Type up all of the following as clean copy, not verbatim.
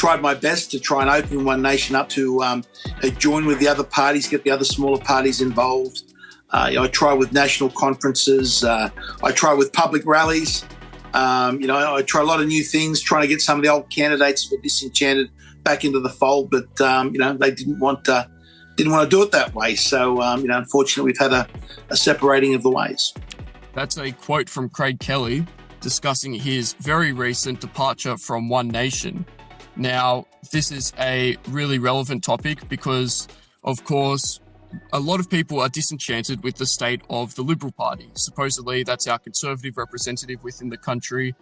tried my best to try and open One Nation up to join with the other parties, get the other smaller parties involved. I try with national conferences. I try with public rallies. I try a lot of new things, trying to get some of the old candidates who were disenchanted back into the fold, but they didn't want to do it that way. So unfortunately, we've had a separating of the ways. That's a quote from Craig Kelly discussing his very recent departure from One Nation. Now, this is a really relevant topic because, of course, a lot of people are disenchanted with the state of the Liberal Party. Supposedly, that's our conservative representative within the country.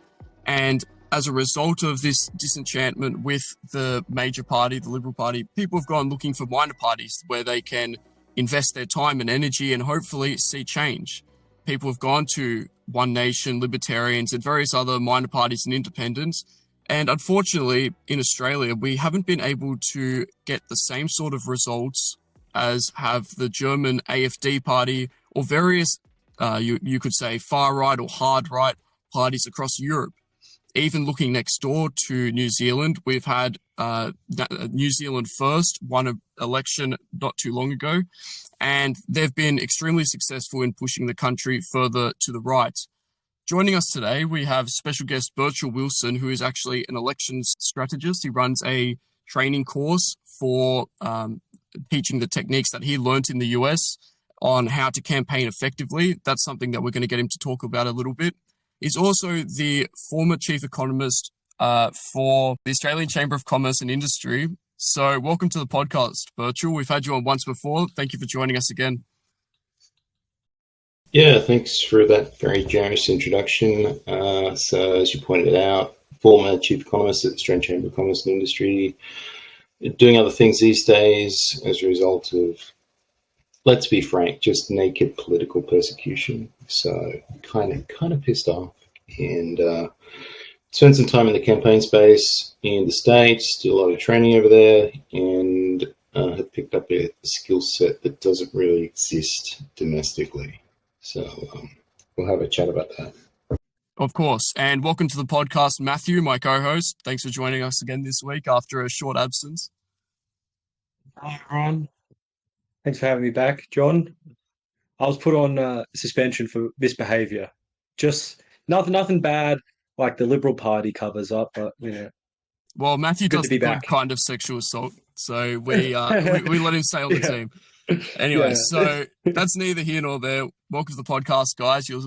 And as a result of this disenchantment with the major party, the Liberal Party, people have gone looking for minor parties where they can invest their time and energy and hopefully see change. People have gone to One Nation, Libertarians, and various other minor parties and independents. And unfortunately, in Australia, we haven't been able to get the same sort of results as have the German AfD party or various, you could say, far-right or hard-right parties across Europe. Even looking next door to New Zealand, we've had New Zealand First won an election not too long ago, and they've been extremely successful in pushing the country further to the right. Joining us today, we have special guest Burchell Wilson, who is actually an elections strategist. He runs a training course for teaching the techniques that he learnt in the US on how to campaign effectively. That's something that we're going to get him to talk about a little bit. He's also the former chief economist for the Australian Chamber of Commerce and Industry. So welcome to the podcast, Burchell. We've had you on once before. Thank you for joining us again. Yeah, thanks for that very generous introduction. So as you pointed out, former chief economist at the Australian Chamber of Commerce and Industry, doing other things these days as a result of, let's be frank, just naked political persecution. So kind of pissed off, and spent some time in the campaign space in the States, did a lot of training over there, and have picked up a skill set that doesn't really exist domestically. So we'll have a chat about that. Of course. And welcome to the podcast, Matthew, my co-host. Thanks for joining us again this week after a short absence. Hi, everyone. Thanks for having me back, John. I was put on suspension for misbehaviour. Just nothing bad like the Liberal Party covers up, but Well, Matthew does a good kind of sexual assault, so we let him stay on the team. Anyway, So that's neither here nor there. Welcome to the podcast, guys. You're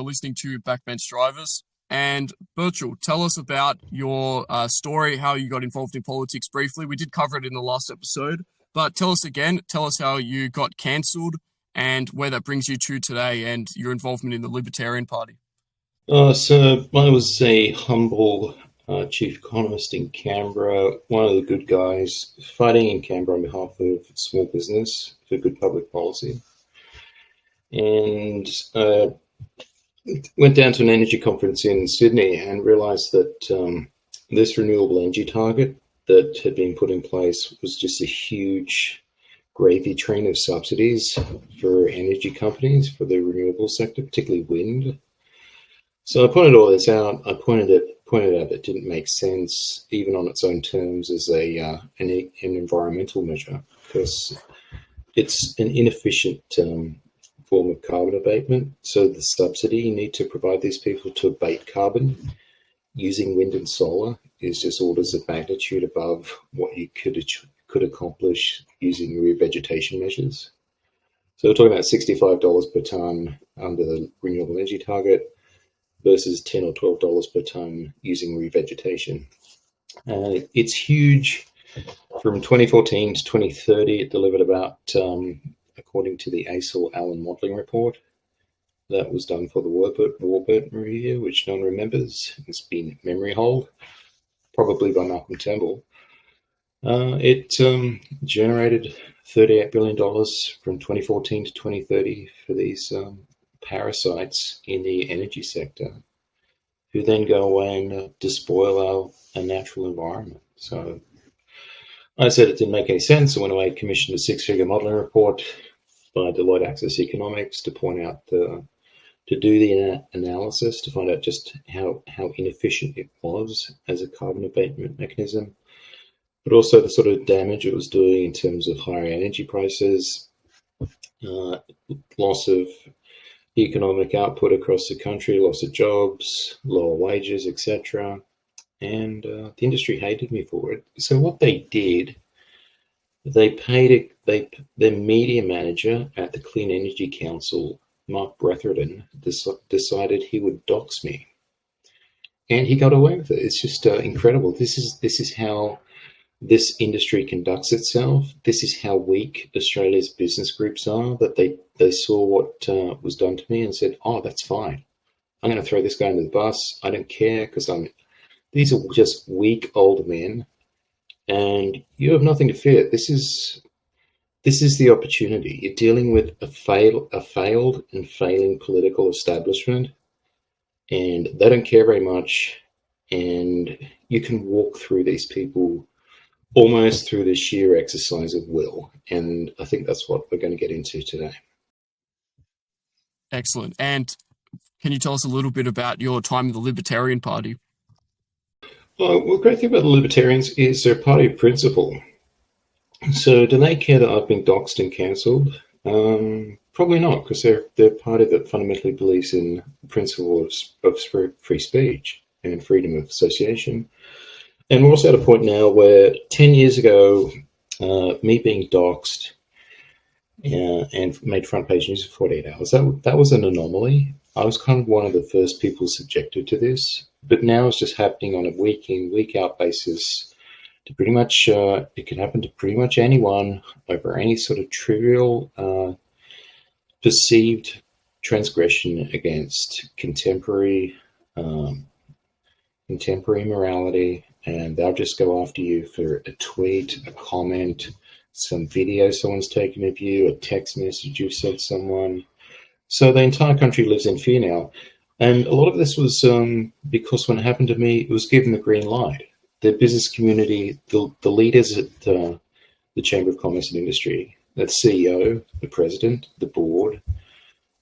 listening to Backbench Drivers. And Burchell, tell us about your story, how you got involved in politics briefly. We did cover it in the last episode, but tell us again. Tell us how you got cancelled and where that brings you to today and your involvement in the Libertarian Party. So I was a humble chief economist in Canberra, one of the good guys fighting in Canberra on behalf of small business for good public policy. And went down to an energy conference in Sydney and realised that this renewable energy target that had been put in place was just a huge gravy train of subsidies for energy companies for the renewable sector, particularly wind. So I pointed all this out. I pointed out it didn't make sense, even on its own terms, as an environmental measure, because it's an inefficient form of carbon abatement. So the subsidy you need to provide these people to abate carbon using wind and solar is just orders of magnitude above what you could accomplish using revegetation measures. So we're talking about $65 per tonne under the renewable energy target versus $10 or $12 per tonne using revegetation. It's huge. From 2014 to 2030, it delivered about, according to the ACCI Allen modelling report, that was done for the Warburton Review, which no one remembers. It's been memory hold, probably by Malcolm Turnbull. It generated $38 billion from 2014 to 2030 for these parasites in the energy sector, who then go away and despoil our natural environment. So I said it didn't make any sense. I went away, commissioned a six-figure modelling report by Deloitte Access Economics to point out the to do the analysis to find out just how inefficient it was as a carbon abatement mechanism, but also the sort of damage it was doing in terms of higher energy prices, loss of economic output across the country, loss of jobs, lower wages, etc. And the industry hated me for it. So what they did, they paid their media manager at the Clean Energy Council, Mark Bretherton, decided he would dox me, and he got away with it. It's just incredible. This is how this industry conducts itself. This is how weak Australia's business groups are, that they saw what was done to me and said, oh, that's fine. I'm going to throw this guy under the bus. I don't care, because these are just weak old men, and you have nothing to fear. This is the opportunity. You're dealing with a failed and failing political establishment, and they don't care very much, and you can walk through these people almost through the sheer exercise of will. And I think that's what we're going to get into today. Excellent. And can you tell us a little bit about your time in the Libertarian Party? Well, the great thing about the Libertarians is they're a party of principle. So do they care that I've been doxed and cancelled? Probably not, because they're a party that fundamentally believes in the principle of free speech and freedom of association. And we're also at a point now where 10 years ago, me being doxed and made front page news for 48 hours, that was an anomaly. I was kind of one of the first people subjected to this, but now it's just happening on a week in, week out basis to pretty much, it can happen to pretty much anyone over any sort of trivial perceived transgression against contemporary morality, and they'll just go after you for a tweet, a comment, some video someone's taken of you, a text message you've sent someone. So the entire country lives in fear now. And a lot of this was because when it happened to me, it was given the green light. The business community, the leaders at the Chamber of Commerce and Industry, the CEO, the president, the board,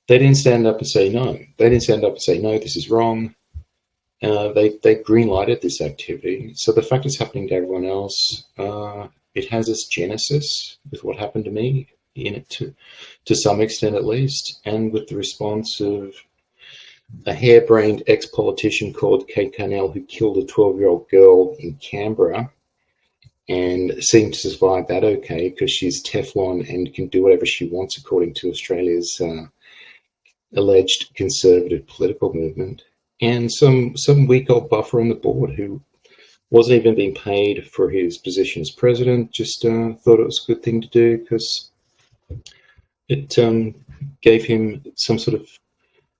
they didn't stand up and say no. They didn't stand up and say, no, this is wrong. They green-lighted this activity. So the fact it's happening to everyone else, it has its genesis with what happened to me in it to some extent at least, and with the response of a harebrained ex-politician called Kate Carnell who killed a 12-year-old girl in Canberra and seemed to survive that okay because she's Teflon and can do whatever she wants according to Australia's alleged conservative political movement. And some weak old buffer on the board who wasn't even being paid for his position as president, just thought it was a good thing to do because it gave him some sort of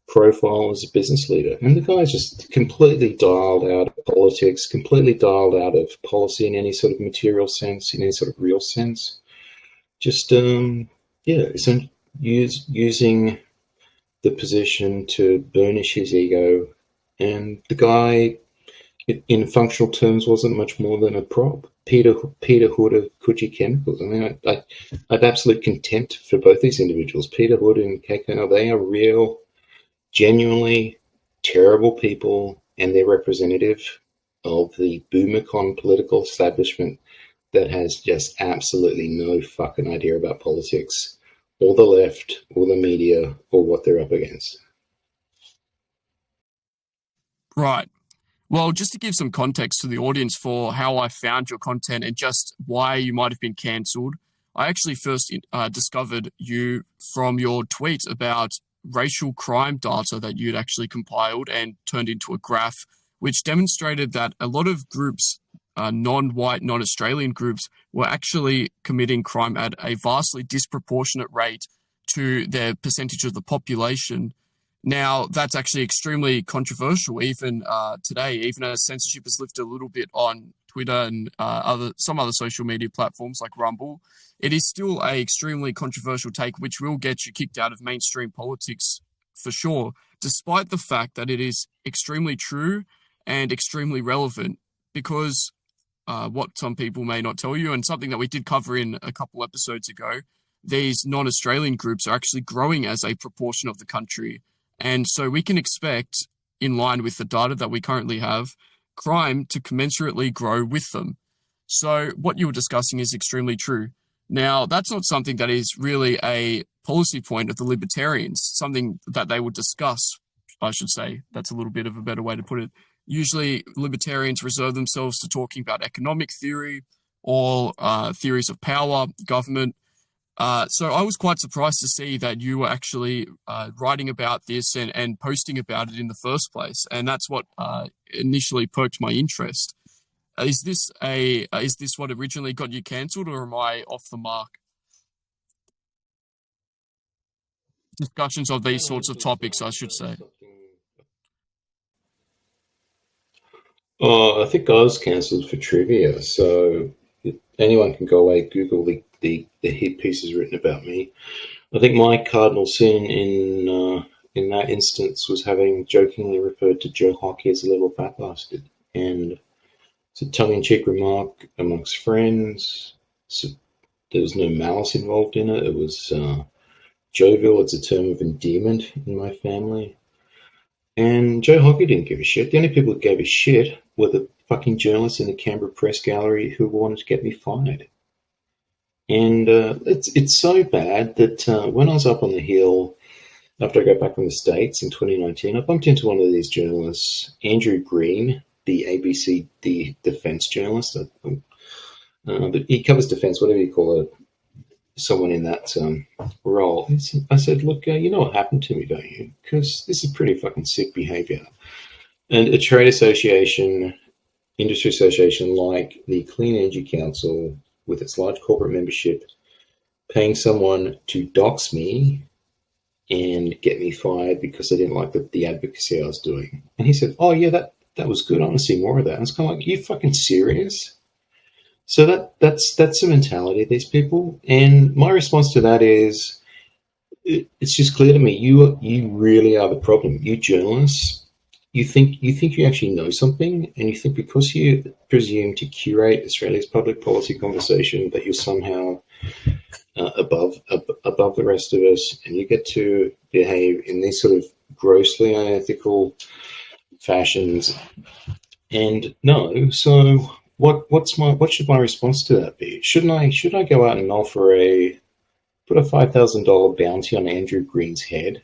profile as a business leader. And the guy's just completely dialed out of politics, completely dialed out of policy in any sort of material sense, in any sort of real sense. Just, isn't using the position to burnish his ego. And the guy, in functional terms, wasn't much more than a prop. Peter Hood of Coogee Chemicals. I mean, I have absolute contempt for both these individuals. Peter Hood and KKL, they are real, genuinely terrible people, and they're representative of the boomercon political establishment that has just absolutely no fucking idea about politics, or the left, or the media, or what they're up against. Right. Well, just to give some context to the audience for how I found your content and just why you might have been cancelled, I actually first discovered you from your tweet about racial crime data that you'd actually compiled and turned into a graph, which demonstrated that a lot of groups, non-white, non-Australian groups, were actually committing crime at a vastly disproportionate rate to their percentage of the population. Now, that's actually extremely controversial, even today, even as censorship has lifted a little bit on Twitter and some other social media platforms like Rumble. It is still an extremely controversial take, which will get you kicked out of mainstream politics for sure, despite the fact that it is extremely true and extremely relevant, because what some people may not tell you, and something that we did cover in a couple episodes ago, these non-Australian groups are actually growing as a proportion of the country. And so we can expect, in line with the data that we currently have, crime to commensurately grow with them. So what you were discussing is extremely true. Now, that's not something that is really a policy point of the Libertarians, something that they would discuss, I should say. That's a little bit of a better way to put it. Usually, Libertarians reserve themselves to talking about economic theory or theories of power, government. So I was quite surprised to see that you were actually writing about this and posting about it in the first place. And that's what initially perked my interest. Is this what originally got you cancelled, or am I off the mark? Discussions of these sorts of topics, I should say. I think I was cancelled for trivia, so anyone can go away, Google the hit pieces written about me. I think my cardinal sin in that instance was having jokingly referred to Joe Hockey as a little fat bastard, and it's a tongue-in-cheek remark amongst friends. So there was no malice involved in it. It was jovial. It's a term of endearment in my family. And Joe Hockey didn't give a shit. The only people who gave a shit were the fucking journalists in the Canberra Press Gallery who wanted to get me fired. And it's so bad that when I was up on the hill after I got back from the States in 2019, I bumped into one of these journalists, Andrew Green, the ABC defense journalist. But he covers defense, whatever you call it, someone in that role. I said, look, you know what happened to me, don't you? Because this is pretty fucking sick behavior. And a trade association, industry association like the Clean Energy Council, with its large corporate membership, paying someone to dox me and get me fired because they didn't like the advocacy I was doing. And he said, oh, yeah, that was good. I want to see more of that. And it's kind of like, are you fucking serious? So that's the mentality of these people. And my response to that is, it's just clear to me, you really are the problem. You journalists, you think you actually know something, and you think because you presume to curate Australia's public policy conversation that you're somehow above the rest of us, and you get to behave in these sort of grossly unethical fashions. And no, so what should my response to that be? Should I go out and put a $5,000 bounty on Andrew Green's head?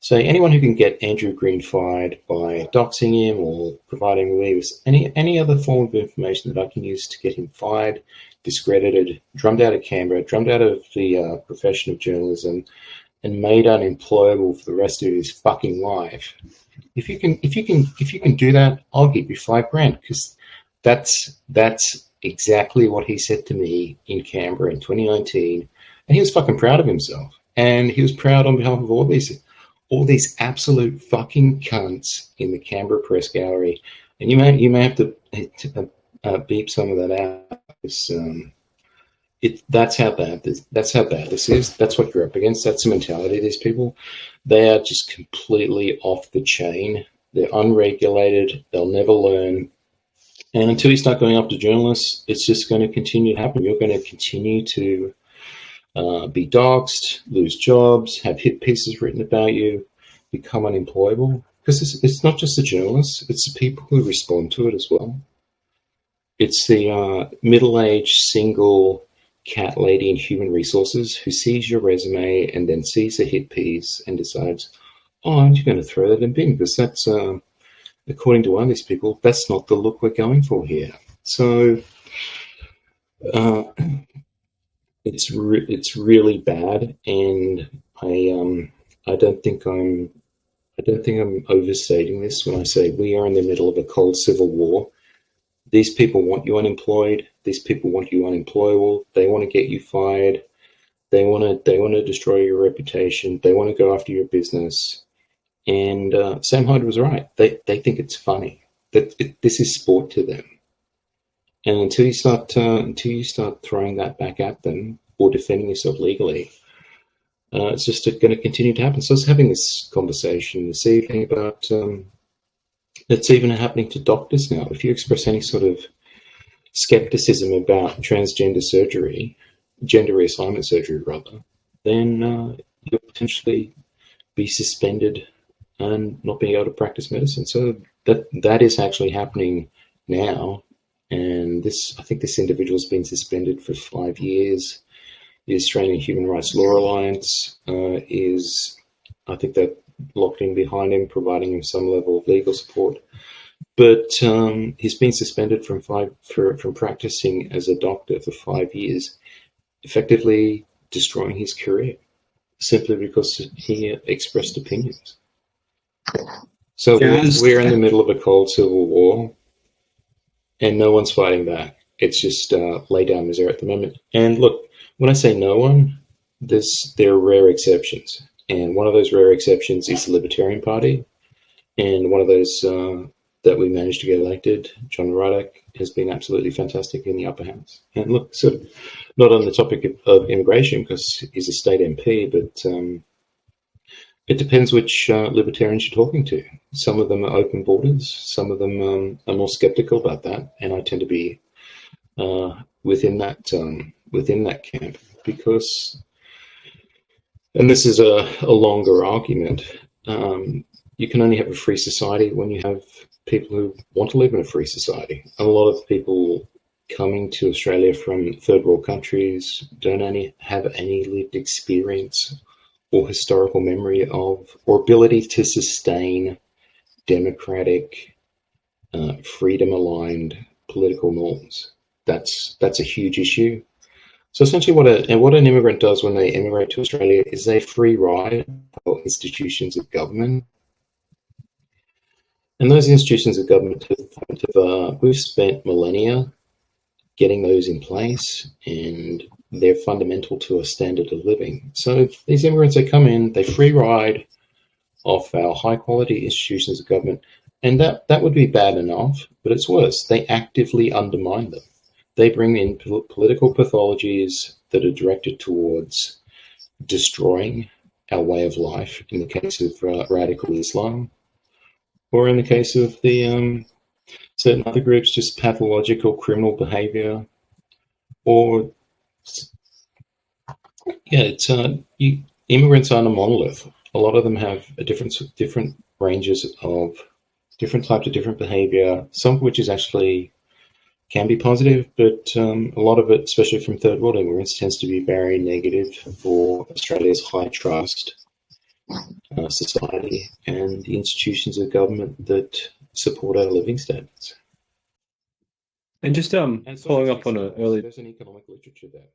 Say anyone who can get Andrew Green fired by doxing him or providing me with any other form of information that I can use to get him fired, discredited, drummed out of Canberra, drummed out of the profession of journalism, and made unemployable for the rest of his fucking life. If you can do that, I'll give you $5,000, because that's exactly what he said to me in Canberra in 2019, and he was fucking proud of himself, and he was proud on behalf of all these absolute fucking cunts in the Canberra Press Gallery. And you may have to beep some of that out. That's how bad this is. That's what you're up against. That's the mentality of these people. They are just completely off the chain. They're unregulated. They'll never learn. And until you start going after journalists, it's just going to continue to happen. You're going to continue to be doxxed, lose jobs, have hit pieces written about you, become unemployable. Because it's not just the journalists, it's the people who respond to it as well. It's the middle-aged, single cat lady in human resources who sees your resume and then sees a hit piece and decides, oh, I'm just going to throw that in bin, because that's, according to one of these people, that's not the look we're going for here. So it's really bad, and I don't think I'm overstating this when I say we are in the middle of a cold civil war. These people want you unemployed. These people want you unemployable. They want to get you fired. They want to destroy your reputation. They want to go after your business. And Sam Hyde was right. They think it's funny. This is sport to them. And until you start throwing that back at them or defending yourself legally, it's just going to continue to happen. So I was having this conversation this evening about it's even happening to doctors now. If you express any sort of skepticism about transgender surgery, gender reassignment surgery rather, then you'll potentially be suspended and not being able to practice medicine. So that is actually happening now. And I think this individual has been suspended for 5 years. The Australian Human Rights Law Alliance I think they're locked in behind him, providing him some level of legal support. But he's been suspended from practicing as a doctor for 5 years, effectively destroying his career simply because he expressed opinions. So we're in the middle of a cold civil war, and no one's fighting back. It's just lay down misery at the moment. And look, when I say no one, there are rare exceptions. And one of those rare exceptions is the Libertarian Party. And one of those that we managed to get elected, John Rennick, has been absolutely fantastic in the upper house. And look, sort of not on the topic of immigration because he's a state MP, but it depends which libertarians you're talking to. Some of them are open borders. Some of them are more skeptical about that. And I tend to be within that camp because, and this is a longer argument, you can only have a free society when you have people who want to live in a free society. And a lot of people coming to Australia from third world countries don't have any lived experience or historical memory of, or ability to sustain democratic, freedom-aligned political norms. That's a huge issue. So essentially what an immigrant does when they immigrate to Australia is they free ride for institutions of government. And those institutions of government, we've spent millennia getting those in place, and they're fundamental to a standard of living. So these immigrants, they come in, they free ride off our high quality institutions of government, and that would be bad enough, but it's worse. They actively undermine them. They bring in political pathologies that are directed towards destroying our way of life, in the case of radical Islam, or in the case of the certain other groups, just pathological criminal behavior, or immigrants aren't a monolith. A lot of them have different ranges of different types of different behavior, some of which is actually can be positive, but a lot of it, especially from third world immigrants, tends to be very negative for Australia's high trust society and the institutions of government that support our living standards. And just following up on there's an economic literature there.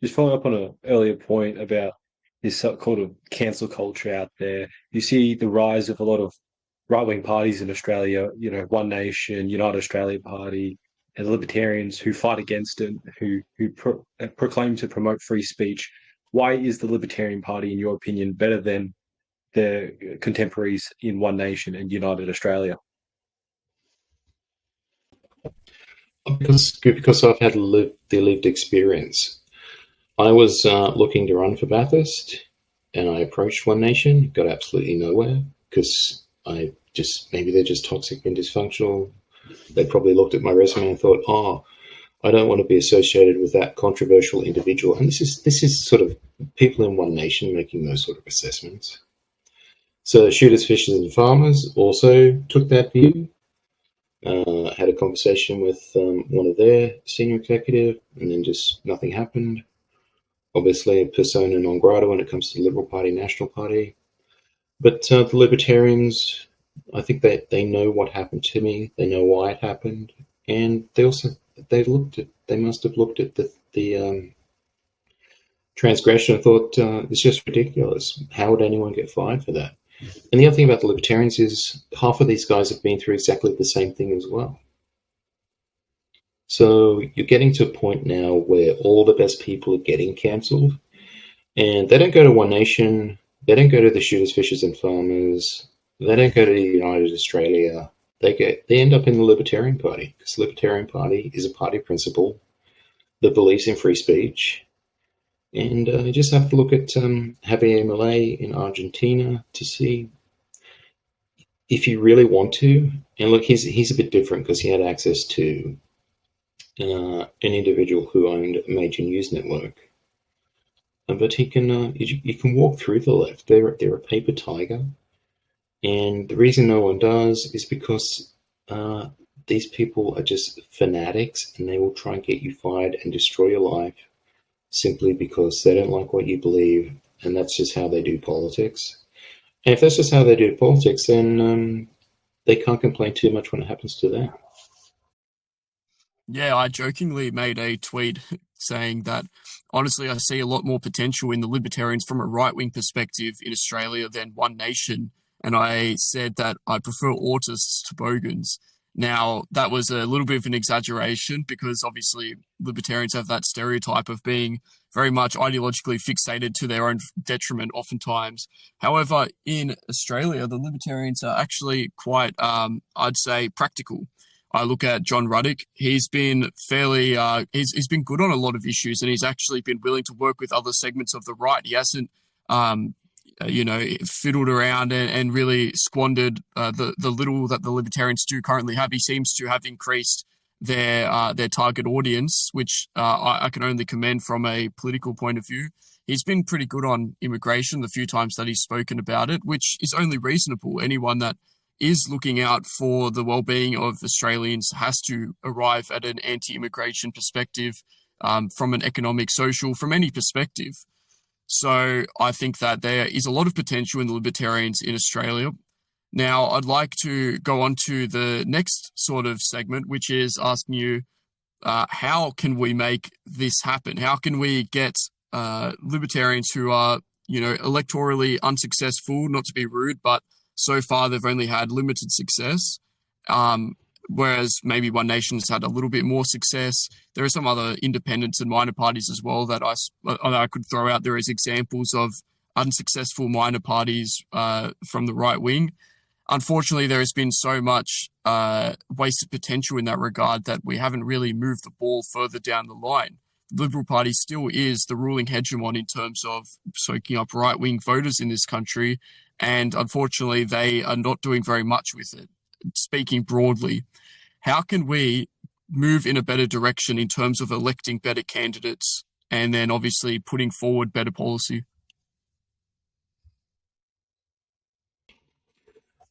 Just following up on an earlier point about this so-called cancel culture out there, you see the rise of a lot of right-wing parties in Australia, One Nation, United Australia Party, and the Libertarians who fight against it, who proclaim to promote free speech. Why is the Libertarian Party, in your opinion, better than their contemporaries in One Nation and United Australia? Because I've had the lived experience. I was looking to run for Bathurst, and I approached One Nation, got absolutely nowhere, because maybe they're just toxic and dysfunctional. They probably looked at my resume and thought, I don't want to be associated with that controversial individual. And this is sort of people in One Nation making those sort of assessments. So Shooters, Fishers and Farmers also took that view. Had a conversation with one of their senior executive, and then just nothing happened. Obviously, a persona non grata when it comes to the Liberal Party, National Party. But the Libertarians, I think they know what happened to me. They know why it happened, and they must have looked at the transgression and thought it's just ridiculous. How would anyone get fired for that? And the other thing about the Libertarians is half of these guys have been through exactly the same thing as well. So you're getting to a point now where all the best people are getting cancelled, and they don't go to One Nation, they don't go to the Shooters, Fishers and Farmers, they don't go to the United Australia. They end up in the Libertarian Party, because the Libertarian Party is a party principle that believes in free speech. And you just have to look at Javier Milei in Argentina to see if you really want to. And look, he's a bit different because he had access to an individual who owned a major news network. But he can you can walk through the left. They're a paper tiger. And the reason no one does is because these people are just fanatics, and they will try and get you fired and destroy your life simply because they don't like what you believe, and that's just how they do politics. And if that's just how they do politics, then they can't complain too much when it happens to them. Yeah, I jokingly made a tweet saying that honestly, I see a lot more potential in the Libertarians from a right-wing perspective in Australia than One Nation. And I said that I prefer autists to bogans. Now, that was a little bit of an exaggeration because obviously Libertarians have that stereotype of being very much ideologically fixated to their own detriment oftentimes. However, in Australia, the Libertarians are actually quite, I'd say, practical. I look at John Rennick. He's been fairly, he's been good on a lot of issues, and he's actually been willing to work with other segments of the right. He hasn't, fiddled around and really squandered the little that the Libertarians do currently have. He seems to have increased their target audience, which I can only commend from a political point of view. He's been pretty good on immigration the few times that he's spoken about it, which is only reasonable. Anyone that is looking out for the well-being of Australians has to arrive at an anti-immigration perspective, from an economic, social, from any perspective. So I think that there is a lot of potential in the Libertarians in Australia. Now, I'd like to go on to the next sort of segment, which is asking you, how can we make this happen? How can we get Libertarians who are, electorally unsuccessful, not to be rude, but so far they've only had limited success, whereas maybe One Nation has had a little bit more success. There are some other independents and minor parties as well that I could throw out there as examples of unsuccessful minor parties from the right wing. Unfortunately, there has been so much wasted potential in that regard that we haven't really moved the ball further down the line. The Liberal Party still is the ruling hegemon in terms of soaking up right-wing voters in this country, and unfortunately, they are not doing very much with it. Speaking broadly, how can we move in a better direction in terms of electing better candidates and then obviously putting forward better policy?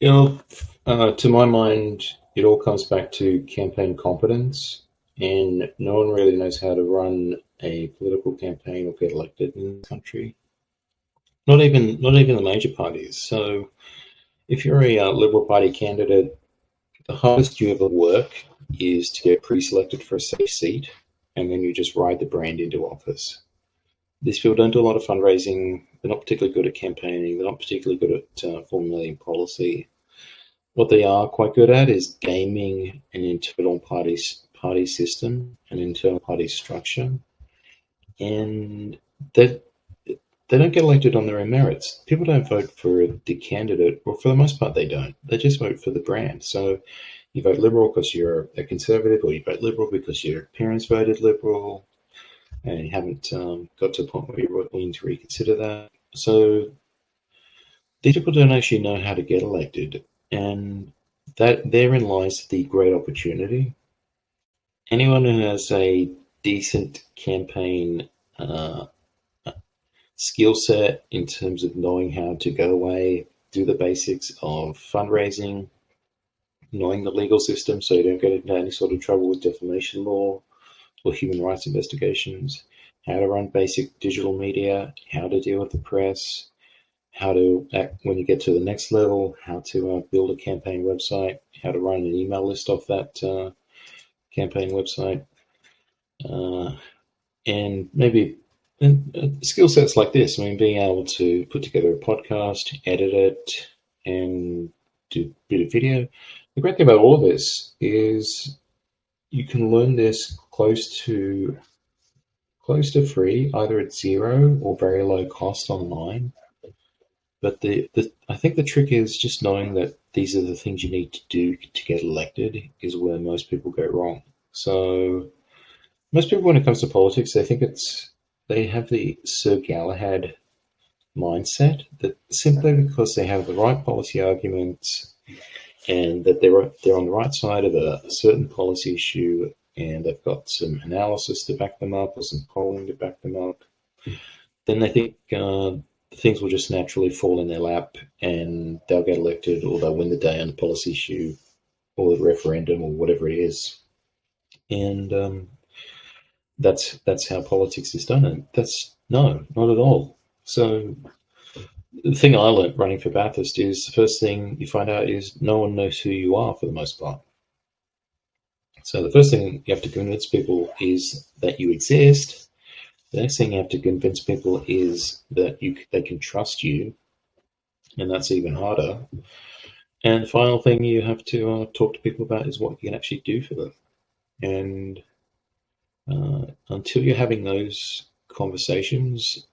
To my mind, it all comes back to campaign competence, and no one really knows how to run a political campaign or get elected in the country. Not even the major parties. So if you're a Liberal Party candidate, the hardest you ever work is to get pre-selected for a safe seat, and then you just ride the brand into office. These people don't do a lot of fundraising. They're not particularly good at campaigning. They're not particularly good at formulating policy. What they are quite good at is gaming an internal party system, an internal party structure, and they don't get elected on their own merits. People don't vote for the candidate, or for the most part, they don't. They just vote for the brand. So you vote Liberal because you're a Conservative, or you vote Liberal because your parents voted Liberal, and you haven't got to a point where you're willing to reconsider that. So these people don't actually know how to get elected, and that therein lies the great opportunity. Anyone who has a decent campaign skill set in terms of knowing how to go away, do the basics of fundraising, knowing the legal system so you don't get into any sort of trouble with defamation law or human rights investigations, how to run basic digital media, how to deal with the press, how to act when you get to the next level, how to build a campaign website, how to run an email list off that campaign website, and maybe skill sets like this. I mean, being able to put together a podcast, edit it, and do a bit of video. The great thing about all of this is you can learn this close to free, either at zero or very low cost online. But I think the trick is just knowing that these are the things you need to do to get elected is where most people go wrong. So most people, when it comes to politics, they have the Sir Galahad mindset that simply because they have the right policy arguments and that they're on the right side of a certain policy issue and they've got some analysis to back them up or some polling to back them up, then they think things will just naturally fall in their lap, and they'll get elected, or they'll win the day on a policy issue or the referendum or whatever it is. And that's how politics is done. And that's no, not at all. So the thing I learned running for Bathurst is the first thing you find out is no one knows who you are for the most part. So the first thing you have to convince people is that you exist. The next thing you have to convince people is that they can trust you, and that's even harder. And the final thing you have to talk to people about is what you can actually do for them. And until you're having those conversations,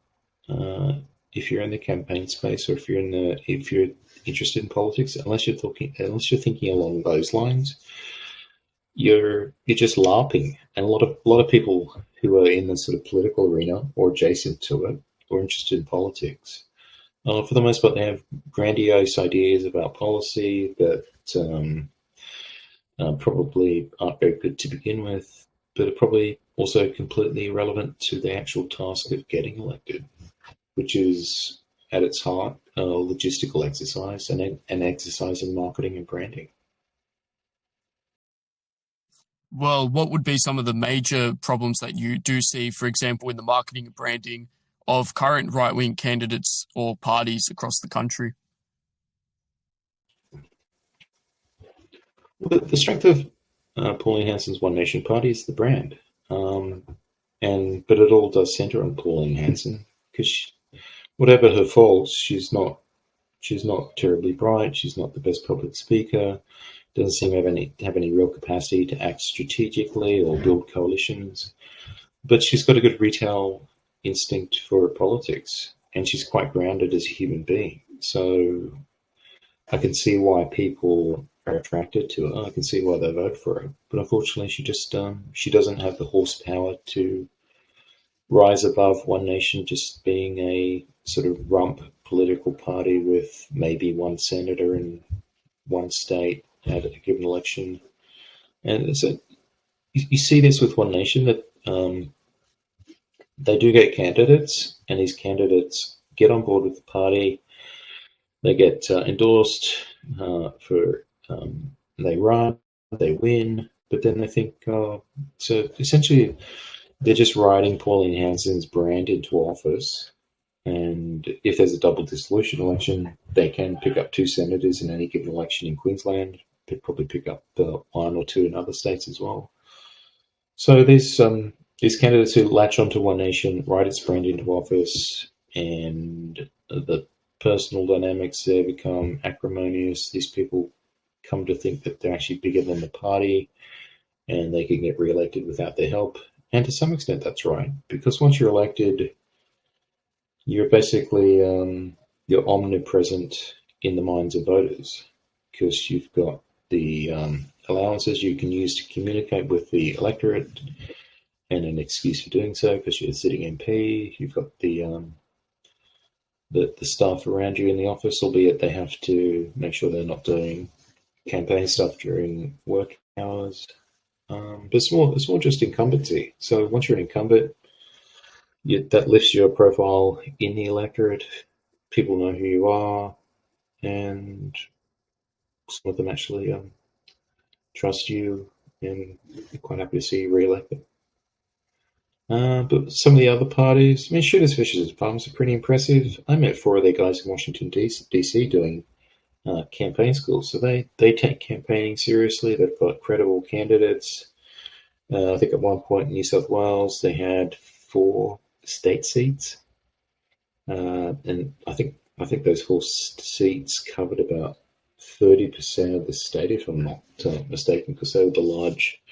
if you're in the campaign space, or if you're interested in politics, unless you're thinking along those lines, you're just LARPing. And a lot of people who are in the sort of political arena or adjacent to it or interested in politics, for the most part, they have grandiose ideas about policy that probably aren't very good to begin with, but are probably also completely irrelevant to the actual task of getting elected, which is at its heart a logistical exercise and an exercise in marketing and branding. Well, what would be some of the major problems that you do see, for example, in the marketing and branding of current right-wing candidates or parties across the country? Well, the strength of Pauline Hanson's One Nation Party is the brand, but it all does centre on Pauline Hanson, because whatever her faults, she's not terribly bright. She's not the best public speaker. Doesn't seem to have any real capacity to act strategically or build coalitions. But she's got a good retail instinct for politics, and she's quite grounded as a human being. So I can see why people are attracted to her. I can see why they vote for her. But unfortunately, she doesn't have the horsepower to rise above One Nation just being a sort of rump political party with maybe one senator in one state at a given election. And so you see this with One Nation, that they do get candidates, and these candidates get on board with the party. They get endorsed they run, they win, but then they think, so essentially they're just riding Pauline Hanson's brand into office. And if there's a double dissolution election, they can pick up 2 senators in any given election in Queensland. They'd probably pick up 1 or 2 in other states as well. So these candidates who latch onto One Nation, ride its brand into office, and the personal dynamics there become acrimonious. These people come to think that they're actually bigger than the party, and they can get re-elected without their help. And to some extent, that's right, because once you're elected, you're basically you're omnipresent in the minds of voters, because you've got the allowances you can use to communicate with the electorate, and an excuse for doing so because you're a sitting MP. You've got the staff around you in the office, albeit they have to make sure they're not doing campaign stuff during work hours. But it's more just incumbency. So once you're an incumbent, that lifts your profile in the electorate. People know who you are, and some of them actually trust you and are quite happy to see you re-elected. But some of the other parties, I mean, Shooters, Fishers and Farmers are pretty impressive. I met 4 of their guys in Washington, D.C. doing campaign schools. So they take campaigning seriously. They've got credible candidates. I think at one point in New South Wales, they had 4 state seats. And I think those 4 seats covered about 30% of the state, if I'm not mistaken, because they were the large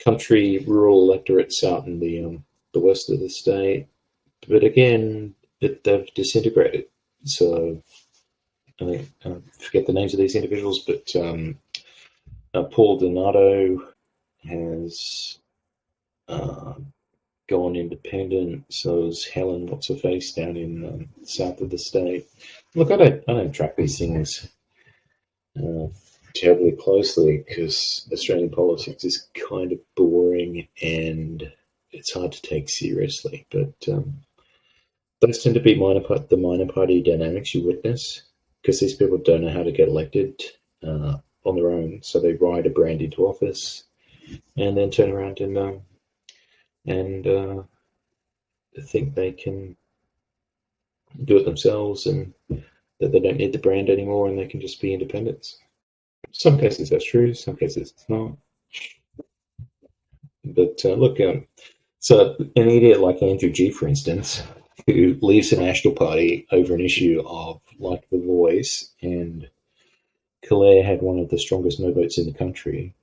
country rural electorates out in the west of the state. But again, they've disintegrated. So I forget the names of these individuals, but Paul Donato has gone independent. So is Helen What's-Her-Face down in south of the state. Look, I don't track these things terribly closely, because Australian politics is kind of boring and it's hard to take seriously. But those tend to be the minor party dynamics you witness, because these people don't know how to get elected on their own, so they ride a brand into office and then turn around and think they can do it themselves and that they don't need the brand anymore and they can just be independents. Some cases that's true, some cases it's not. But look, so an idiot like Andrew G, for instance, who leaves the National Party over an issue of like The Voice, and Claire had one of the strongest no votes in the country.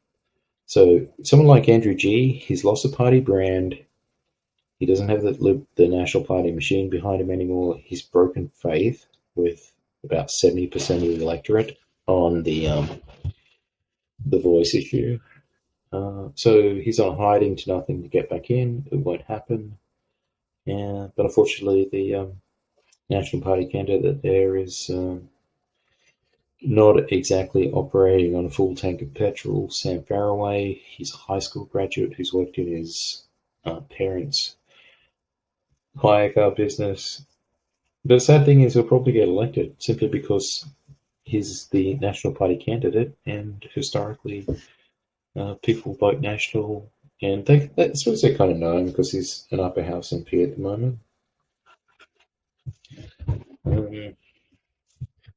So someone like Andrew G, he's lost the party brand. He doesn't have the National Party machine behind him anymore. He's broken faith with about 70% of the electorate on the Voice issue. So he's on hiding to nothing to get back in. It won't happen. But unfortunately, the National Party candidate there is not exactly operating on a full tank of petrol. Sam Faraway, he's a high school graduate who's worked in his parents' hire car business. But the sad thing is he'll probably get elected simply because he's the National Party candidate, and historically people vote National, and that's what they kind of know him because he's an upper house MP at the moment.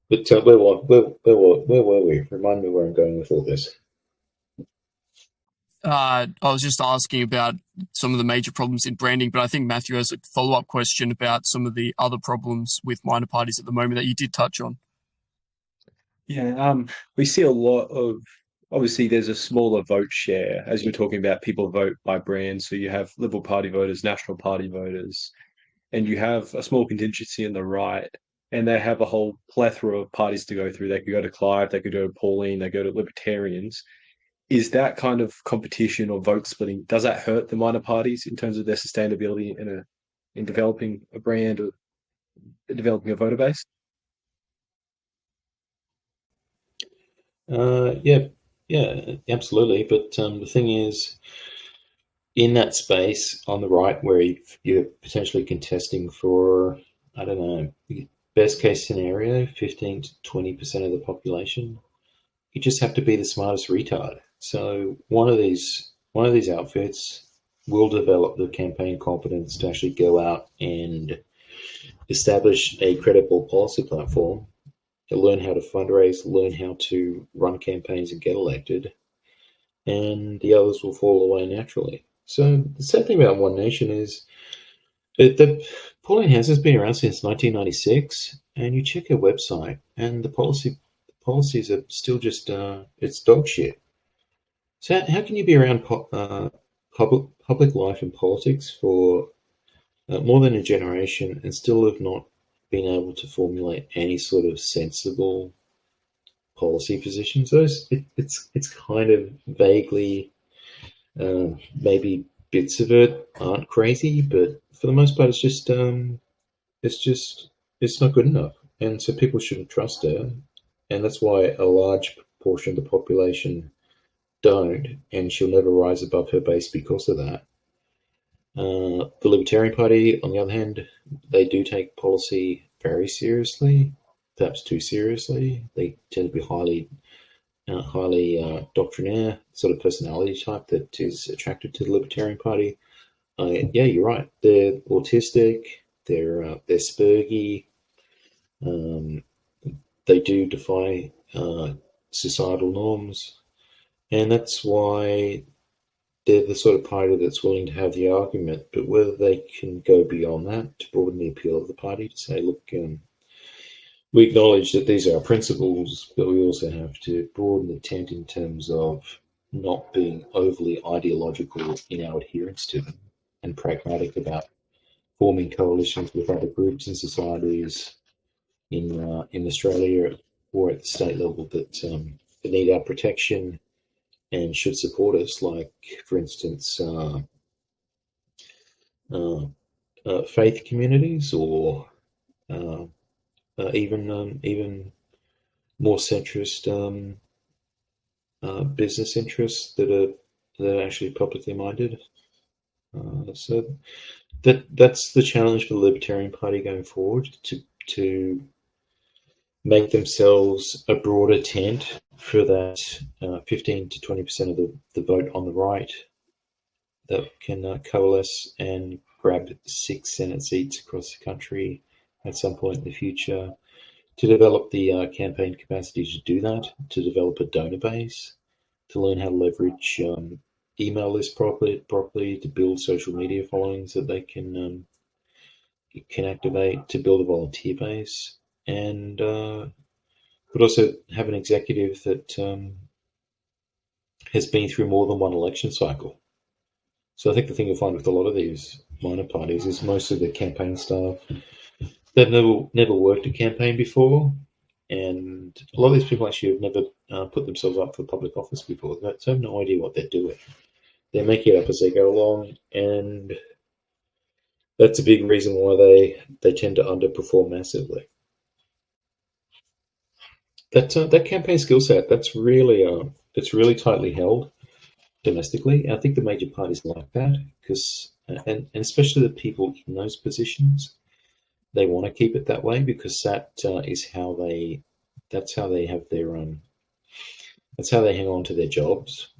But where were we? Remind me where I'm going with all this. I was just asking about some of the major problems in branding, but I think Matthew has a follow-up question about some of the other problems with minor parties at the moment that you did touch on. Yeah, we see a lot of, obviously there's a smaller vote share, as you're talking about, people vote by brand. So you have Liberal Party voters, National Party voters, and you have a small contingency in the right, and they have a whole plethora of parties to go through. They could go to Clive, they could go to Pauline, they go to Libertarians. Is that kind of competition or vote splitting, does that hurt the minor parties in terms of their sustainability in developing a brand or developing a voter base? Yeah, absolutely. But the thing is, in that space on the right where you're potentially contesting for, I don't know, best case scenario, 15 to 20% of the population, you just have to be the smartest retard. So one of these outfits will develop the campaign competence to actually go out and establish a credible policy platform, to learn how to fundraise, learn how to run campaigns and get elected, and the others will fall away naturally. So the sad thing about One Nation is the Pauline House has been around since 1996, and you check her website, and the policies are still just it's dog shit. So how can you be around public life and politics for more than a generation and still have not been able to formulate any sort of sensible policy position? So it's kind of vaguely, maybe bits of it aren't crazy, but for the most part, it's not good enough, and so people shouldn't trust her, and that's why a large portion of the population don't, and she'll never rise above her base because of that. The Libertarian Party, on the other hand, they do take policy very seriously, perhaps too seriously. They tend to be highly doctrinaire sort of personality type that is attracted to the Libertarian Party. Yeah, you're right. They're autistic. They're spurgy. They do defy societal norms, and that's why they're the sort of party that's willing to have the argument. But whether they can go beyond that to broaden the appeal of the party, to say, look, we acknowledge that these are our principles, but we also have to broaden the tent in terms of not being overly ideological in our adherence to them, and pragmatic about forming coalitions with other groups and societies in Australia or at the state level that need our protection and should support us, like, for instance, faith communities, or even more centrist business interests that are actually publicly minded. So that's the challenge for the Libertarian Party going forward, to make themselves a broader tent for that 15 to 20% of the vote on the right that can coalesce and grab 6 Senate seats across the country at some point in the future, to develop the campaign capacity to do that, to develop a donor base, to learn how to leverage email lists properly, to build social media followings that they can activate, to build a volunteer base, and but also have an executive that has been through more than one election cycle. So I think the thing you'll find with a lot of these minor parties is most of the campaign staff, they've never worked a campaign before, and a lot of these people actually have never put themselves up for public office before, so they have no idea what they're doing. They're making it up as they go along, and that's a big reason why they tend to underperform massively. That campaign skill set, it's really tightly held domestically. I think the major parties like that, because and especially the people in those positions, they want to keep it that way, because that's how they have their that's how they hang on to their jobs,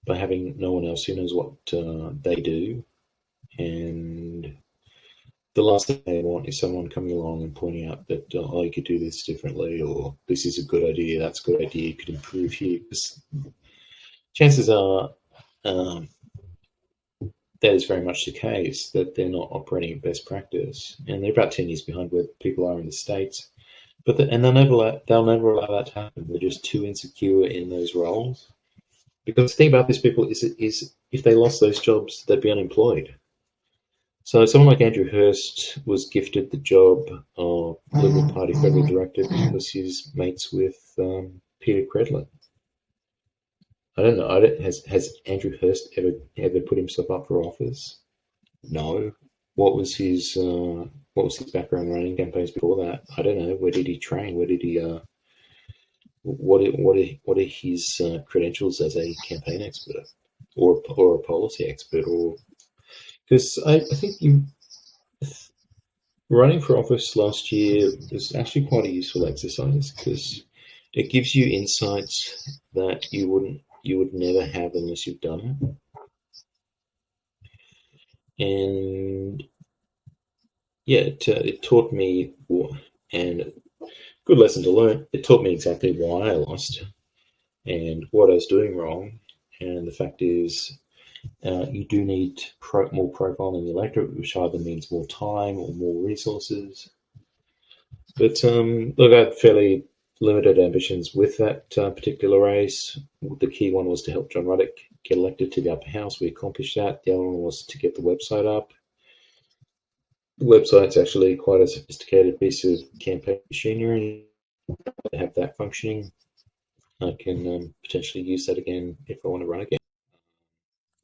by having no one else who knows what they do. And the last thing they want is someone coming along and pointing out that, oh, you could do this differently, or this is a good idea, that's a good idea, you could improve here. Because chances are that is very much the case, that they're not operating at best practice, and they're about 10 years behind where people are in the States. And they'll never allow that to happen. They're just too insecure in those roles. Because the thing about these people is if they lost those jobs, they'd be unemployed. So someone like Andrew Hirst was gifted the job of Liberal Party Federal Director because he's mates with Peter Credlin. I don't know. Has Andrew Hirst ever put himself up for office? No. What was his background running campaigns before that? I don't know. Where did he train? Where did he? What are his credentials as a campaign expert or a policy expert? Or because I think running for office last year was actually quite a useful exercise, because it gives you insights that you would never have unless you've done it. And yeah, it taught me, and good lesson to learn. It taught me exactly why I lost and what I was doing wrong. And the fact is, you do need more profile in the electorate, which either means more time or more resources. But look, I had fairly limited ambitions with that particular race. The key one was to help John Rennick get elected to the upper house. We accomplished that. The other one was to get the website up. The website's actually quite a sophisticated piece of campaign machinery. To have that functioning, I can potentially use that again if I want to run again.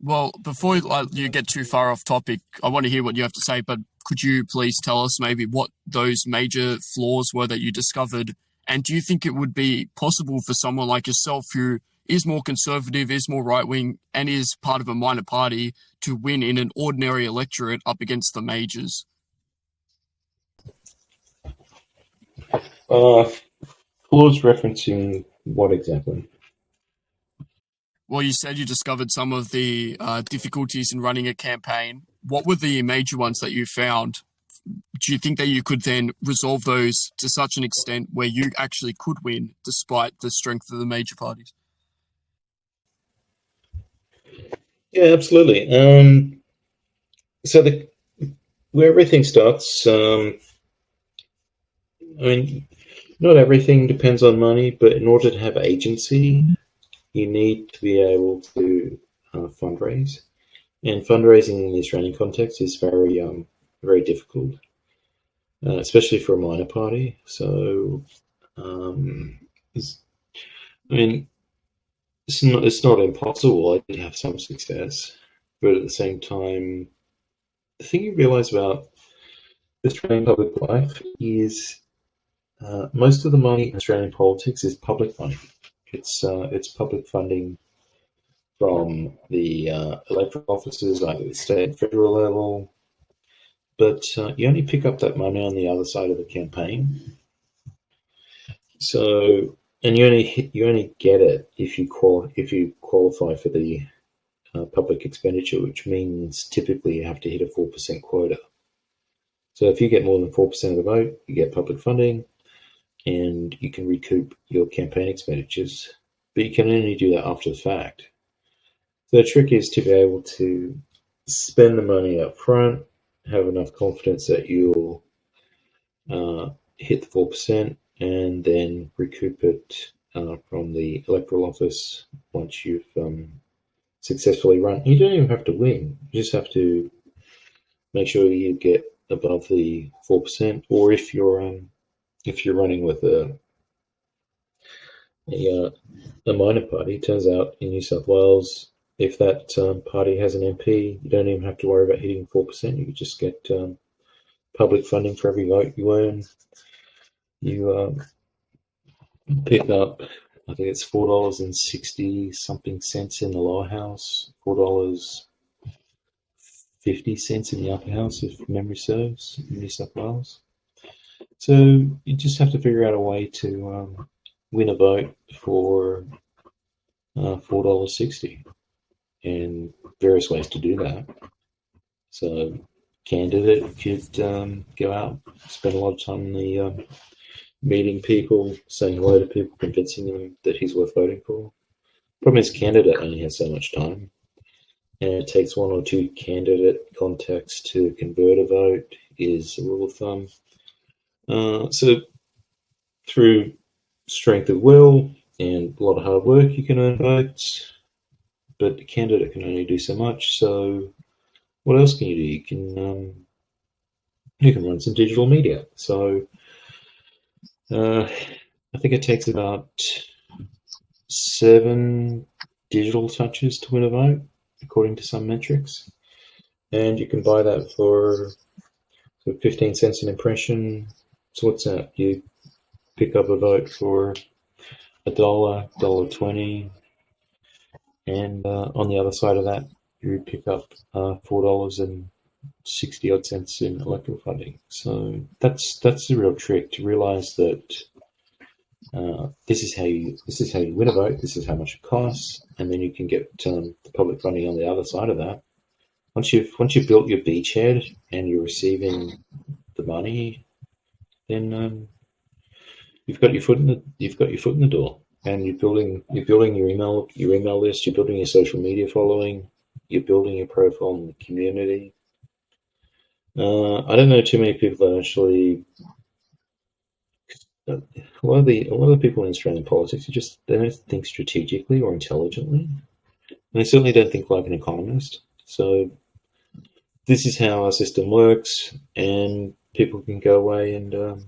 Well, before you get too far off topic, I want to hear what you have to say, but could you please tell us maybe what those major flaws were that you discovered? And do you think it would be possible for someone like yourself, who is more conservative, is more right-wing, and is part of a minor party, to win in an ordinary electorate up against the majors? Flaws referencing what exactly? Well, you said you discovered some of the difficulties in running a campaign. What were the major ones that you found? Do you think that you could then resolve those to such an extent where you actually could win despite the strength of the major parties? Yeah, absolutely. So where everything starts, I mean, not everything depends on money, but in order to have agency, you need to be able to fundraise. And fundraising in the Australian context is very, very difficult, especially for a minor party. So, it's not impossible. I did have some success, but at the same time, the thing you realise about Australian public life is most of the money in Australian politics is public money. It's public funding from the electoral offices, either at the state and federal level. but you only pick up that money on the other side of the campaign. So, and you only get it if you qualify for the public expenditure, which means typically you have to hit a 4% quota. So if you get more than 4% of the vote, you get public funding, and you can recoup your campaign expenditures. But you can only do that after the fact. So the trick is to be able to spend the money up front, have enough confidence that you'll hit the 4%, and then recoup it from the electoral office once you've successfully run. You don't even have to win. You just have to make sure you get above the 4%. Or if you're running with a minor party, it turns out in New South Wales, if that party has an MP, you don't even have to worry about hitting 4%. You can just get public funding for every vote you earn. You pick up, I think it's $4.60 something cents in the lower house, $4.50 in the upper house, if memory serves, in New South Wales. So you just have to figure out a way to win a vote for $4.60, and various ways to do that. So candidate could go out, spend a lot of time in the meeting people, saying hello to people, convincing them that he's worth voting for. Problem is, candidate only has so much time, and it takes one or two candidate contacts to convert a vote, is a rule of thumb. So through strength of will and a lot of hard work, you can earn votes, but a candidate can only do so much. So what else can you do? You can run some digital media. So I think it takes about 7 digital touches to win a vote, according to some metrics. And you can buy that for 15 cents an impression. So what's that? You pick up a vote for $1, $1.20, and on the other side of that, you pick up $4.60 odd cents in electoral funding. So that's the real trick, to realise that this is how you win a vote. This is how much it costs, and then you can get the public funding on the other side of that. Once you've built your beachhead and you're receiving the money, then you've got your foot in the door, and you're building your email list. You're building your social media following. You're building your profile in the community. I don't know too many people that actually. A lot of the people in Australian politics they don't think strategically or intelligently, and they certainly don't think like an economist. So this is how our system works, and people can go away and you're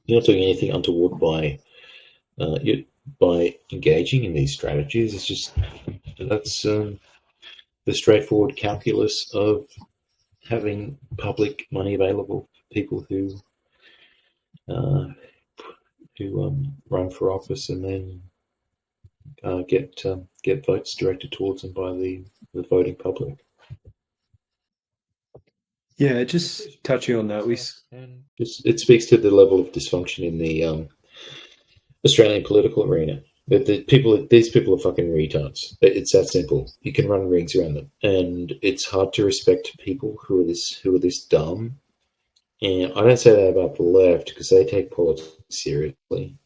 not doing anything untoward by engaging in these strategies. It's just that's the straightforward calculus of having public money available for people who run for office and then get votes directed towards them by the voting public. Yeah, just touching on that, it speaks to the level of dysfunction in the Australian political arena. These people are fucking retards. It's that simple. You can run rings around them, and it's hard to respect people who are this dumb. And I don't say that about the left, because they take politics seriously.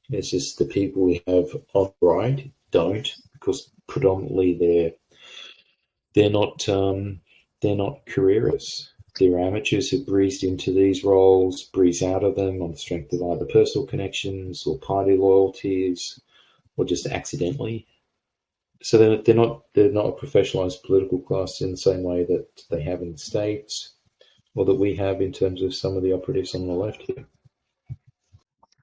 It's just the people we have on the right don't, because predominantly they're not careerists. They're amateurs who breezed into these roles, breeze out of them on the strength of either personal connections or party loyalties, or just accidentally. So they're not a professionalised political class in the same way that they have in the States, or that we have in terms of some of the operatives on the left here.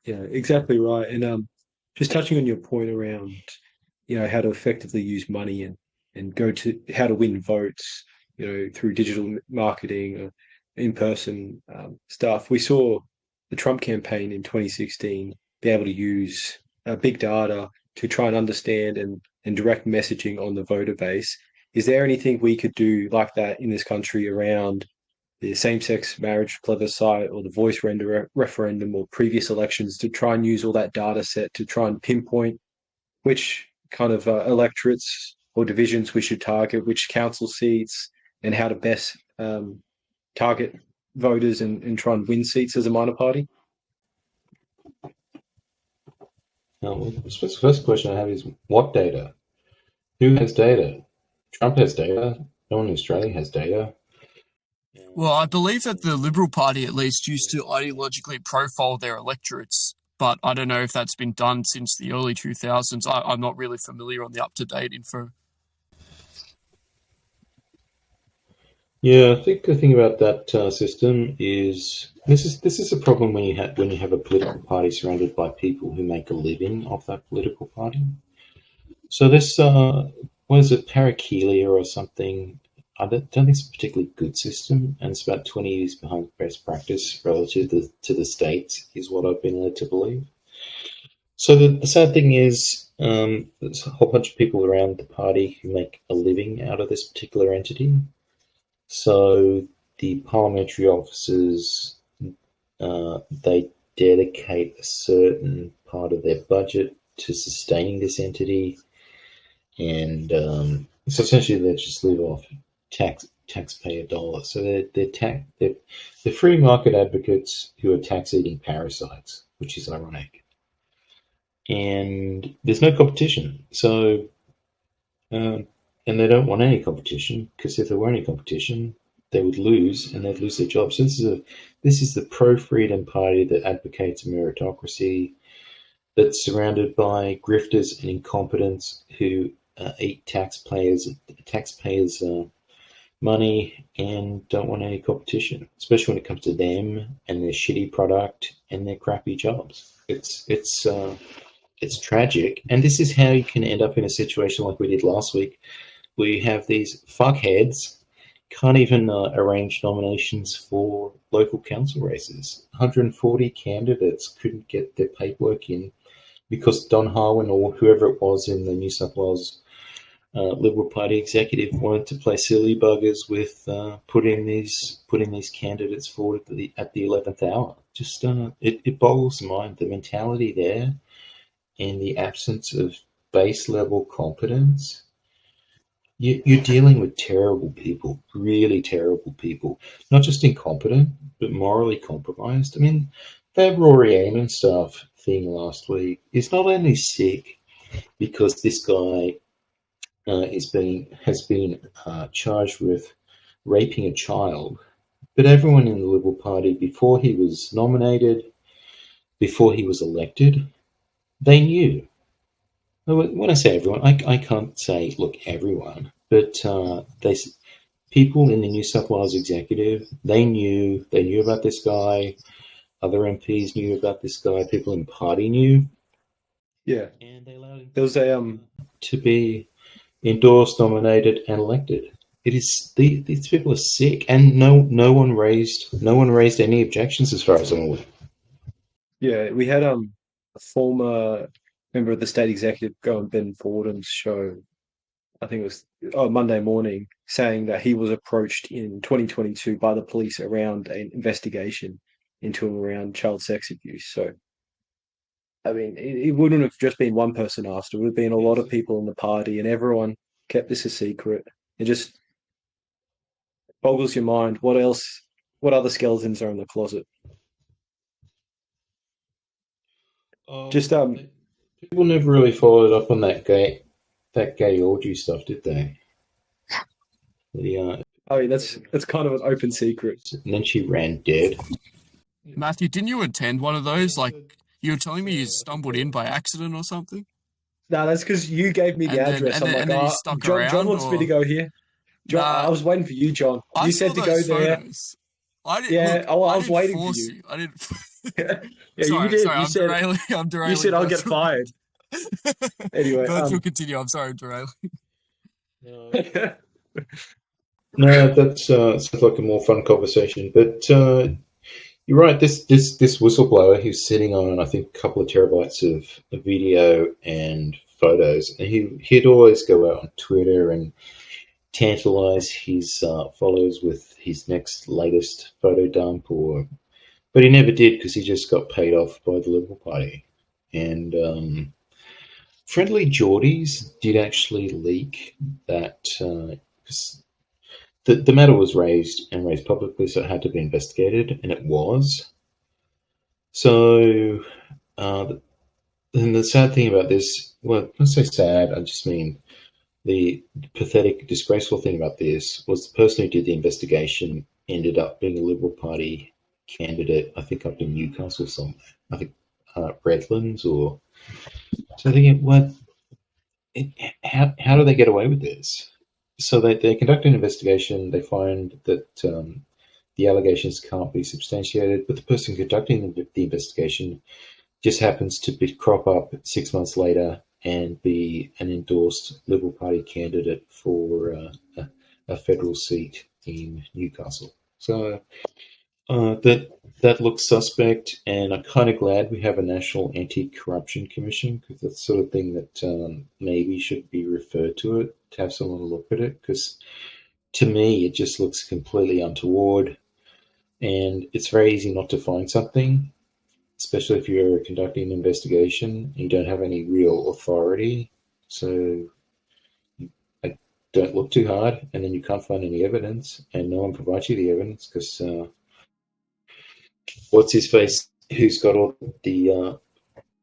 Yeah, exactly right. And just touching on your point around, how to effectively use money and go to how to win votes, through digital marketing or in-person stuff. We saw the Trump campaign in 2016 be able to use big data to try and understand and direct messaging on the voter base. Is there anything we could do like that in this country around the same-sex marriage plebiscite or the voice referendum or previous elections to try and use all that data set to try and pinpoint which kind of electorates or divisions we should target, which council seats, and how to best target voters and try and win seats as a minor party? Well, I suppose the first question I have is what data? Who has data? Trump has data. No one in Australia has data. Well, I believe that the Liberal Party at least used to ideologically profile their electorates, but I don't know if that's been done since the early 2000s. I'm not really familiar on the up-to-date info. Yeah, I think the thing about that system is this is a problem when you have a political party surrounded by people who make a living off that political party. So this what is it, Parakelia or something? I don't think it's a particularly good system, and it's about 20 years behind best practice relative to the states, is what I've been led to believe. So the sad thing is there's a whole bunch of people around the party who make a living out of this particular entity. So the parliamentary officers, they dedicate a certain part of their budget to sustaining this entity, and so essentially they just live off taxpayer dollars. So they're free market advocates who are tax-eating parasites, which is ironic. And there's no competition. So and they don't want any competition, because if there were any competition, they would lose, and they'd lose their jobs. So this is the pro-freedom party that advocates meritocracy, that's surrounded by grifters and incompetents who eat taxpayers' money and don't want any competition, especially when it comes to them and their shitty product and their crappy jobs. It's tragic, and this is how you can end up in a situation like we did last week. We have these fuckheads can't even arrange nominations for local council races. 140 candidates couldn't get their paperwork in because Don Harwin or whoever it was in the New South Wales Liberal Party executive wanted to play silly buggers with putting these candidates forward at the 11th hour. Just it boggles the mind, the mentality there, and the absence of base level competence. You're dealing with terrible people, really terrible people, not just incompetent, but morally compromised. I mean, that Rory Amon stuff thing last week is not only sick because this guy has been charged with raping a child, but everyone in the Liberal Party, before he was nominated, before he was elected, they knew. When I say everyone, I can't say, look, everyone, but people in the New South Wales executive, they knew about this guy. Other MPs knew about this guy. People in the party knew. Yeah, and they allowed him there was a to be endorsed, nominated, and elected. It is these people are sick, and no one raised any objections as far as I'm aware. Yeah, we had a former member of the state executive go on Ben Fordham's show, I think it was Monday morning, saying that he was approached in 2022 by the police around an investigation into him around child sex abuse. So, I mean, it wouldn't have just been one person asked. It would have been a lot of people in the party, and everyone kept this a secret. It just boggles your mind. What other skeletons are in the closet? Just People never really followed up on that gay orgy stuff, did they? I mean, that's kind of an open secret. And then she ran dead. Matthew, didn't you attend one of those? Like, you were telling me you stumbled in by accident or something? No, that's because you gave me the address. I'm like, you stuck John around, wants me to go here. John, I was waiting for you, John. You said to go there. I didn't. Yeah, look, I was waiting for you. I didn't. Yeah, sorry, you did. Sorry, you said I'm derailing. You said I'll get fired. Anyway, Virtual continue. I'm sorry, I'm derailing. No, that sounds like a more fun conversation. But you're right. This whistleblower, who's sitting on, I think, a couple of terabytes of video and photos, and he'd always go out on Twitter and tantalise his followers with his next latest photo dump, but he never did because he just got paid off by the Liberal Party. And Friendly Geordies did actually leak that because the matter was raised publicly, so it had to be investigated, and it was. So, and the sad thing about this, well, not so sad, I just mean the pathetic, disgraceful thing about this was the person who did the investigation ended up being a Liberal Party candidate, I think up in Newcastle somewhere. I think Redlands or... So thinking, how do they get away with this? So they conduct an investigation, they find that the allegations can't be substantiated, but the person conducting the investigation just happens to crop up 6 months later and be an endorsed Liberal Party candidate for a federal seat in Newcastle. So that looks suspect, and I'm kind of glad we have a National Anti-Corruption Commission, because that's the sort of thing that maybe should be referred to it, to have someone look at it, because to me it just looks completely untoward, and it's very easy not to find something, especially if you're conducting an investigation and you don't have any real authority. So I don't look too hard, and then you can't find any evidence, and no one provides you the evidence because what's his face, who's got all the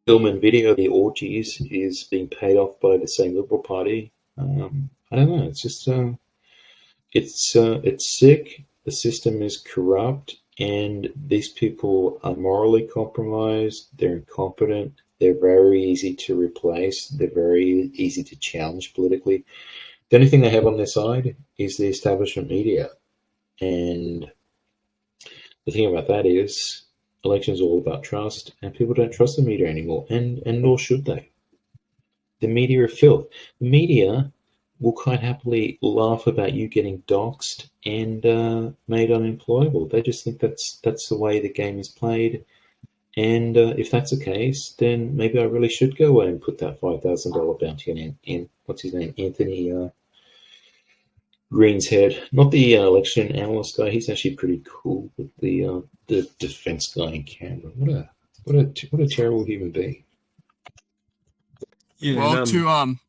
film and video of the orgies, is being paid off by the same Liberal Party. I don't know. It's just it's sick. The system is corrupt, and these people are morally compromised. They're incompetent. They're very easy to replace. They're very easy to challenge politically. The only thing they have on their side is the establishment media, and the thing about that is elections are all about trust, and people don't trust the media anymore, and nor should they. The media are filth. The media will quite happily laugh about you getting doxxed and made unemployable. They just think that's the way the game is played. And if that's the case, then maybe I really should go away and put that $5,000 bounty on what's his name, Anthony Green's head. Not the election analyst guy. He's actually pretty cool, but the defense guy in Canberra. What a terrible human being. Yeah,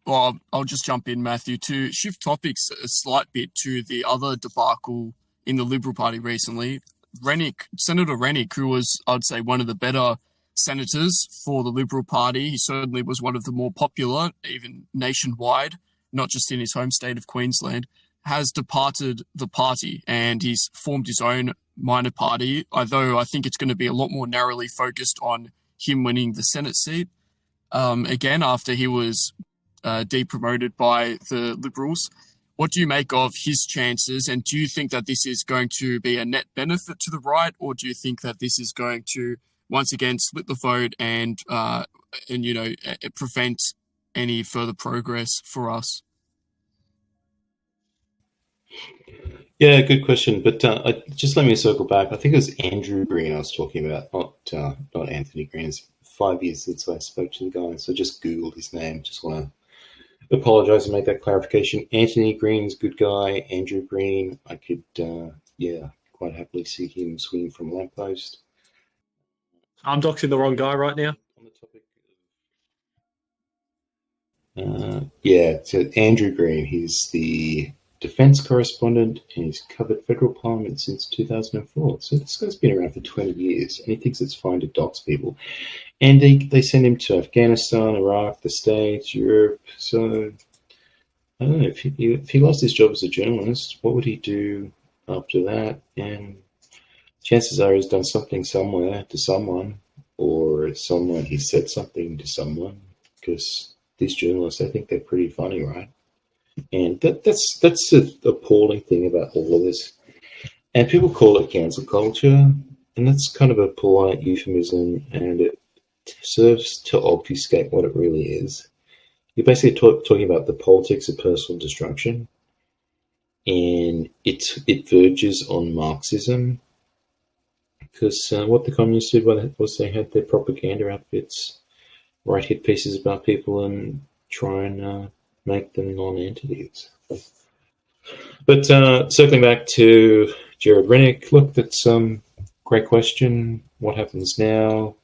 I'll just jump in, Matthew, to shift topics a slight bit to the other debacle in the Liberal Party recently. Senator Rennick, who was, I'd say, one of the better senators for the Liberal Party, he certainly was one of the more popular, even nationwide, not just in his home state of Queensland, has departed the party, and he's formed his own minor party, although I think it's going to be a lot more narrowly focused on him winning the Senate seat. Again, after he was depromoted by the Liberals. What do you make of his chances, and do you think that this is going to be a net benefit to the right, or do you think that this is going to once again split the vote and prevent any further progress for us? Yeah, good question. But just let me circle back. I think it was Andrew Green I was talking about, not Anthony Green. It's 5 years since I spoke to the guy, so just Googled his name. Just want to apologize and make that clarification. Anthony Green's a good guy. Andrew Green, I could, quite happily see him swinging from a lamppost. I'm doxing the wrong guy right now. On the topic. So Andrew Green, he's the defense correspondent, and he's covered federal parliament since 2004. So this guy's been around for 20 years, and he thinks it's fine to dox people. And they send him to Afghanistan, Iraq, the States, Europe. So I don't know, if he lost his job as a journalist, what would he do after that? And chances are he's done something somewhere to someone, or he said something to someone, because these journalists, I think they're pretty funny, right? And that's the appalling thing about all of this. And people call it cancel culture, and that's kind of a polite euphemism, and it serves to obfuscate what it really is. You're basically talking about the politics of personal destruction, and it verges on Marxism, because what the communists did was they had their propaganda outfits write hit pieces about people and try and make them non-entities. But circling back to Jared Rennick, look, that's great question. What happens now?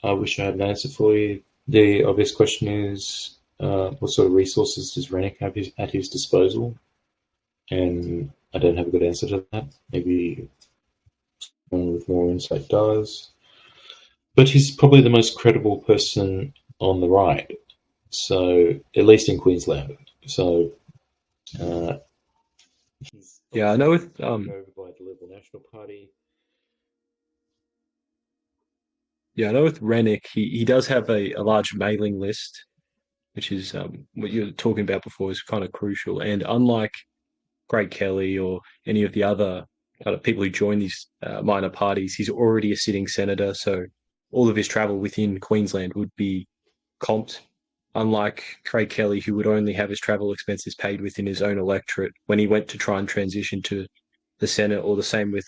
I wish I had an answer for you. The obvious question is, what sort of resources does Rennick have at his disposal? And I don't have a good answer to that. Maybe someone with more insight does. But he's probably the most credible person on the right. So, at least in Queensland. So, Yeah, I know with over by the Liberal National Party. Yeah, I know with Rennick, he does have a large mailing list, which is what you were talking about before is kind of crucial. And unlike Craig Kelly or any of the other people who join these minor parties, he's already a sitting senator, so all of his travel within Queensland would be comped. Unlike Craig Kelly, who would only have his travel expenses paid within his own electorate when he went to try and transition to the Senate, or the same with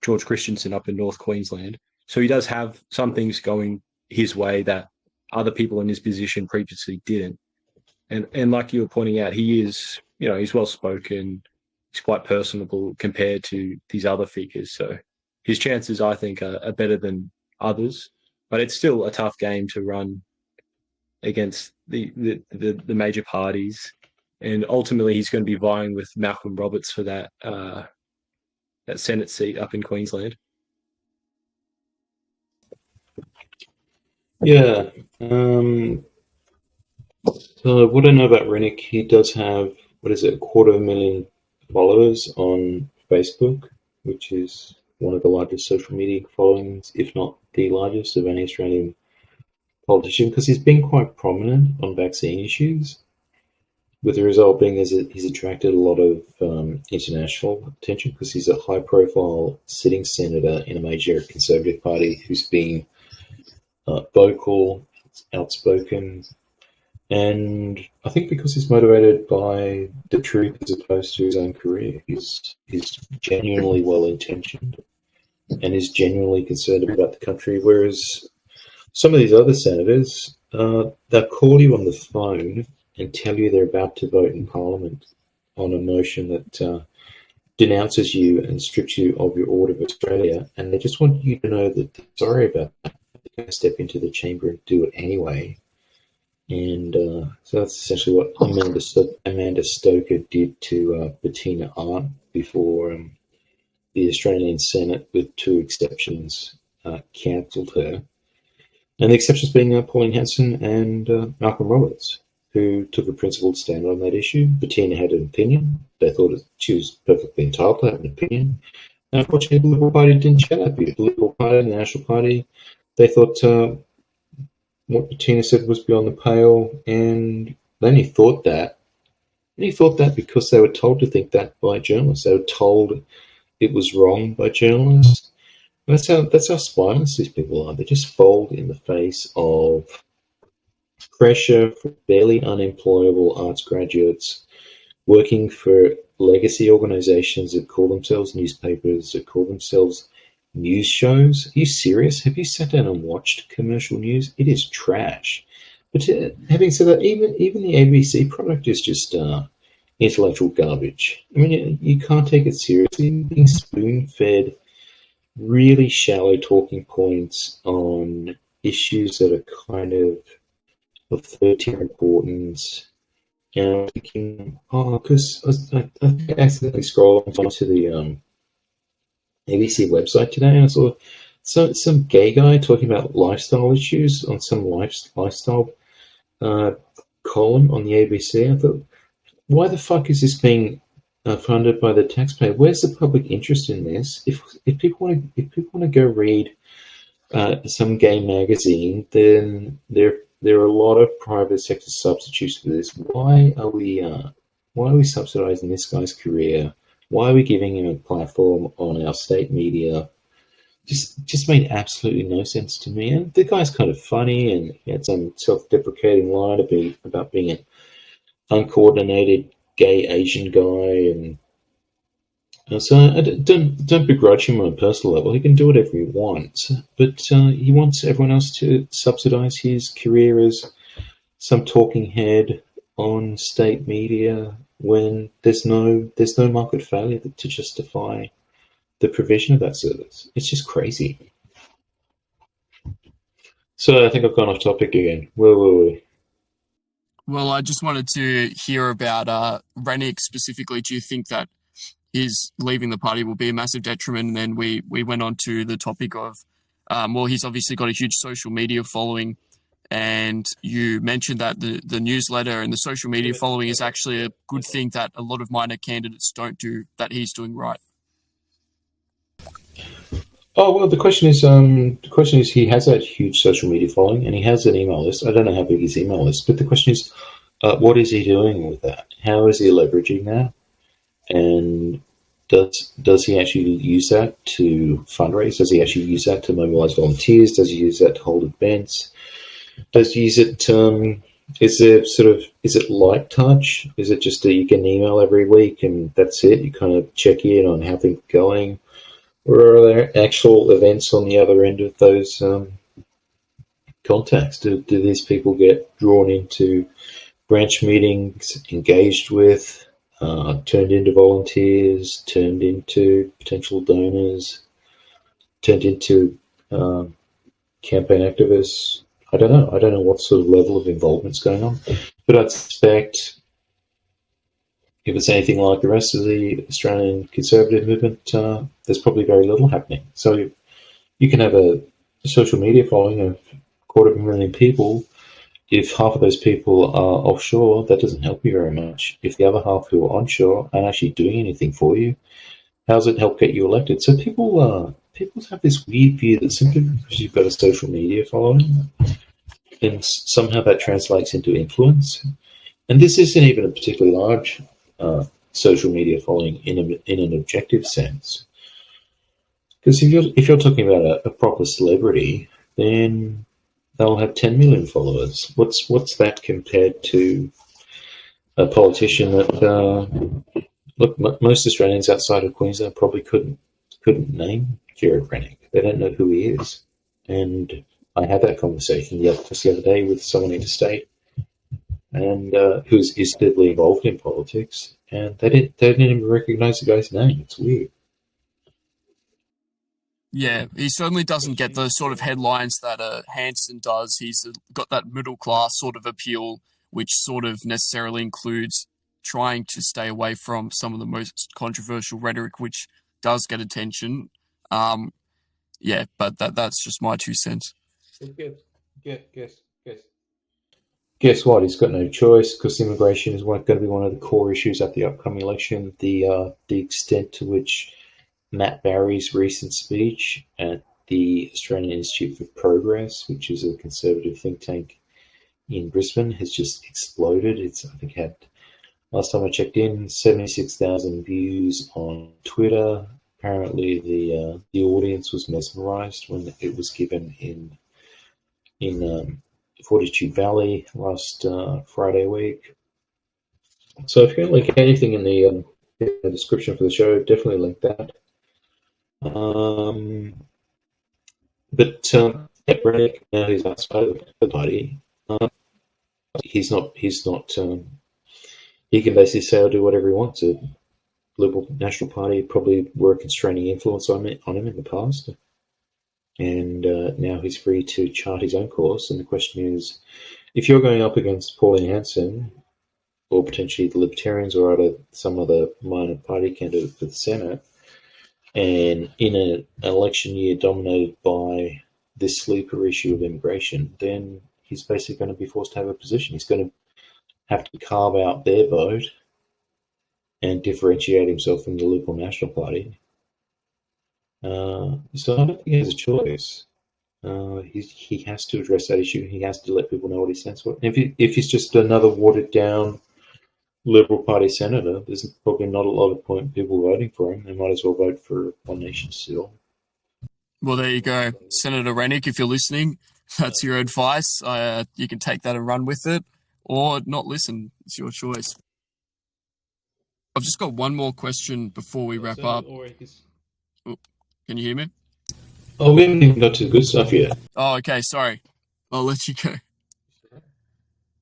George Christensen up in North Queensland. So he does have some things going his way that other people in his position previously didn't. And like you were pointing out, he is, he's well spoken, he's quite personable compared to these other figures. So his chances, I think, are better than others. But it's still a tough game to run against the major parties. And ultimately, he's going to be vying with Malcolm Roberts for that Senate seat up in Queensland. Yeah. So what I know about Rennick, he does have, 250,000 followers on Facebook, which is one of the largest social media followings, if not the largest, of any Australian politician, because he's been quite prominent on vaccine issues, with the result being he's attracted a lot of international attention because he's a high-profile sitting senator in a major Conservative party who's been vocal, outspoken, and I think because he's motivated by the truth as opposed to his own career, he's genuinely well-intentioned and is genuinely concerned about the country, whereas some of these other senators, they'll call you on the phone and tell you they're about to vote in Parliament on a motion that denounces you and strips you of your Order of Australia, and they just want you to know that they're sorry about that. They're going to step into the chamber and do it anyway. And so that's essentially what Amanda Stoker did to Bettina Arndt before the Australian Senate, with two exceptions, cancelled her. And the exceptions being Pauline Hanson and Malcolm Roberts, who took a principled stand on that issue. Bettina had an opinion. They thought she was perfectly entitled to have an opinion. And unfortunately, the Liberal Party didn't share that view. The Liberal Party and the National Party, they thought what Bettina said was beyond the pale, and they only thought that. They only thought that because they were told to think that by journalists. They were told it was wrong by journalists. And that's how spineless these people are. They just fold in the face of pressure from barely unemployable arts graduates working for legacy organizations that call themselves newspapers, that call themselves news shows. Are you serious? Have you sat down and watched commercial news? It is trash. But having said that, even the ABC product is just intellectual garbage. I mean, you can't take it seriously. You're being spoon-fed really shallow talking points on issues that are kind of third-tier importance. And I'm thinking, because I accidentally scrolled onto the ABC website today, and I saw some gay guy talking about lifestyle issues on some lifestyle column on the ABC. I thought, why the fuck is this being funded by the taxpayer? Where's the public interest in this? If people want to go read some gay magazine, then there are a lot of private sector substitutes for this. Why are we subsidizing this guy's career? Why are we giving him a platform on our state media? Just made absolutely no sense to me. And the guy's kind of funny, and he had some self-deprecating line about being an uncoordinated gay Asian guy, and so I don't begrudge him on a personal level. He can do whatever he wants, but he wants everyone else to subsidize his career as some talking head on state media when there's no market failure to justify the provision of that service. It's just crazy. So I think I've gone off topic again. Where were we? Well, I just wanted to hear about Rennick specifically. Do you think that his leaving the party will be a massive detriment? And then we went on to the topic of, well, he's obviously got a huge social media following, and you mentioned that the newsletter and the social media following is actually a good thing that a lot of minor candidates don't do, that he's doing right. Oh, well, the question is he has that huge social media following and he has an email list. I don't know how big his email is, but the question is, what is he doing with that? How is he leveraging that? And does he actually use that to fundraise? Does he actually use that to mobilize volunteers? Does he use that to hold events? Does he use it? Is it light touch? Is it just that you get an email every week and that's it? You kind of check in on how things are going, or are there actual events on the other end of those contacts? Do these people get drawn into branch meetings, engaged with, turned into volunteers, turned into potential donors, turned into campaign activists? I don't know. I don't know what sort of level of involvement's going on, but I'd suspect if it's anything like the rest of the Australian conservative movement, there's probably very little happening. So you can have a social media following of 250,000 people. If half of those people are offshore, that doesn't help you very much. If the other half who are onshore aren't actually doing anything for you, how does it help get you elected? So people have this weird view that simply because you've got a social media following, and somehow that translates into influence. And this isn't even a particularly large social media following in an objective sense. Because if you're talking about a proper celebrity, then they'll have 10 million followers. What's that compared to a politician that look, most Australians outside of Queensland probably couldn't name Jared Rennick. They don't know who he is. And I had that conversation just the other day with someone interstate, and who's deeply involved in politics, and they didn't even recognise the guy's name. It's weird. Yeah, he certainly doesn't get the sort of headlines that Hanson does. He's got that middle class sort of appeal, which sort of necessarily includes trying to stay away from some of the most controversial rhetoric, which does get attention. Yeah, but that's just my 2 cents. Guess what? He's got no choice, because immigration is going to be one of the core issues at the upcoming election. The extent to which Matt Barry's recent speech at the Australian Institute for Progress, which is a conservative think tank in Brisbane, has just exploded. It's, I think, had, last time I checked in, 76,000 views on Twitter. Apparently, the audience was mesmerised when it was given in Fortitude Valley last Friday week. So if you can link anything in the description for the show, definitely link that. But Rennick, now he's outside of the party. He's not. He can basically say or do whatever he wants. The Liberal National Party probably were a constraining influence on him in the past, and now he's free to chart his own course. And the question is, if you're going up against Pauline Hanson, or potentially the Libertarians, or some other minor party candidate for the Senate, and in an election year dominated by this sleeper issue of immigration, then he's basically going to be forced to have a position. He's going to have to carve out their vote and differentiate himself from the Liberal National Party. So I don't think he has a choice. He has to address that issue. He has to let people know what he stands for. If he's just another watered-down Liberal Party senator, there's probably not a lot of point people voting for him. They might as well vote for One Nation still. Well, there you go. Senator Rennick, if you're listening, that's your advice. You can take that and run with it, or not listen. It's your choice. I've just got one more question before we wrap up. Oh, can you hear me? Oh, we haven't even got to the good stuff yet. Oh, okay. Sorry. I'll let you go.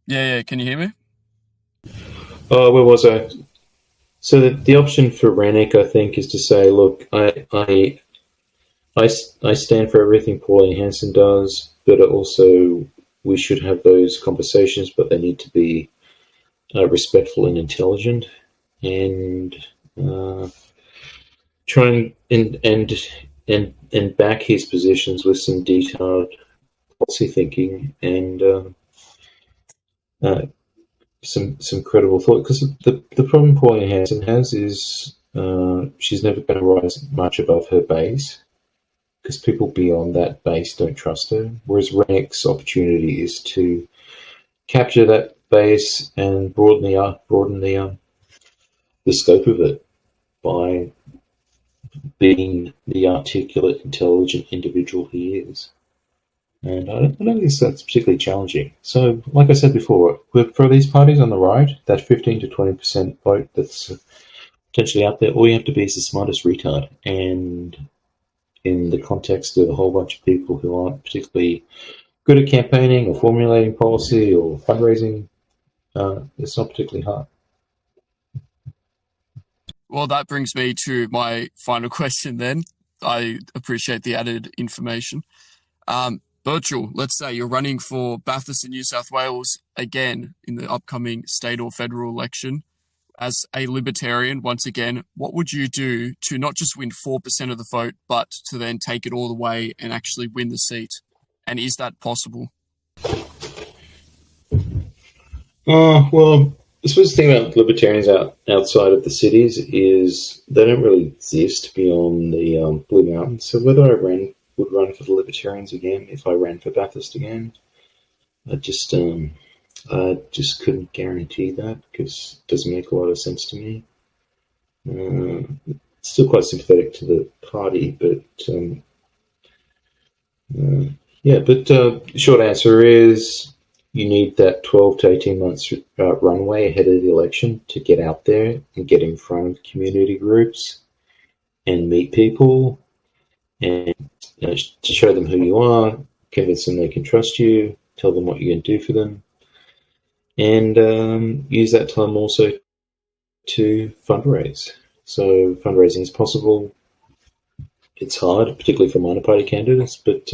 Yeah. Can you hear me? Where was I? So the option for Rennick, I think, is to say, look, I stand for everything Pauline Hanson does, but also we should have those conversations, but they need to be respectful and intelligent, and try and back his positions with some detailed policy thinking and some credible thought. Because the problem Pauline Hanson has is she's never going to rise much above her base, because people beyond that base don't trust her. Whereas Rennick's opportunity is to capture that base and broaden the scope of it by being the articulate, intelligent individual he is. And I don't think that's particularly challenging. So, like I said before, for these parties on the right, that 15 to 20% vote that's potentially out there, all you have to be is the smartest retard. And in the context of a whole bunch of people who aren't particularly good at campaigning or formulating policy or fundraising, it's not particularly hard. Well, that brings me to my final question then. I appreciate the added information. Burchell, let's say you're running for Bathurst in New South Wales again in the upcoming state or federal election. As a Libertarian, once again, what would you do to not just win 4% of the vote, but to then take it all the way and actually win the seat? And is that possible? Well, I suppose the thing about Libertarians outside of the cities is they don't really exist beyond the Blue Mountains. So whether I would run for the Libertarians again, if I ran for Bathurst again, I just couldn't guarantee that, because it doesn't make a lot of sense to me. Still quite sympathetic to the party, but short answer is you need that 12 to 18 months runway ahead of the election to get out there and get in front of community groups and meet people and to show them who you are, convince them they can trust you, tell them what you're going to do for them, and use that time also to fundraise. So fundraising is possible. It's hard, particularly for minor party candidates, but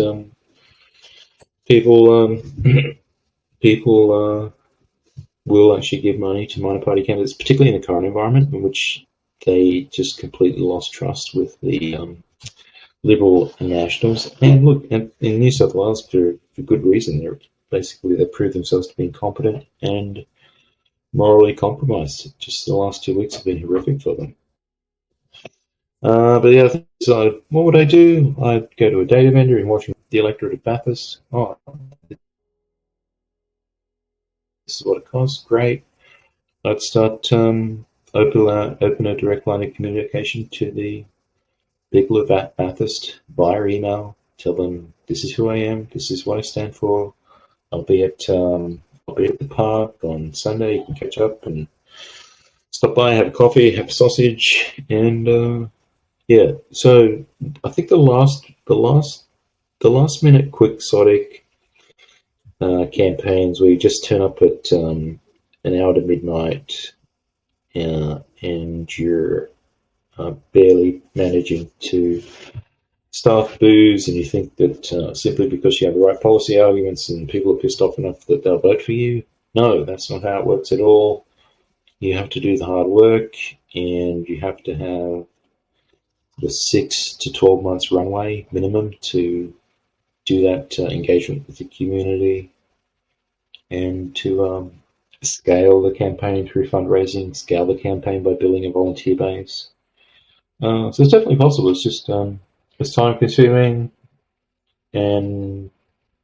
people will actually give money to minor party candidates, particularly in the current environment in which they just completely lost trust with the Liberal and Nationals. And look, in New South Wales, for good reason, they proved themselves to be incompetent and morally compromised. Just the last 2 weeks have been horrific for them. But yeah, so what would I do? I'd go to a data vendor and watch the electorate of Bathurst. Oh, this is what it costs. Great. I'd start open a direct line of communication to the people of Bathurst via email. Tell them this is who I am. This is what I stand for. I'll be at the park on Sunday. You can catch up and stop by, have a coffee, have a sausage, and yeah. So I think the last minute quixotic campaigns where you just turn up at an hour to midnight and you're barely managing to staff booze, and you think that simply because you have the right policy arguments and people are pissed off enough that they'll vote for you. No, that's not how it works at all. You have to do the hard work, and you have to have the 6 to 12 months runway minimum to do that engagement with the community, and to scale the campaign through fundraising, scale the campaign by building a volunteer base. So it's definitely possible. It's just it's time consuming, and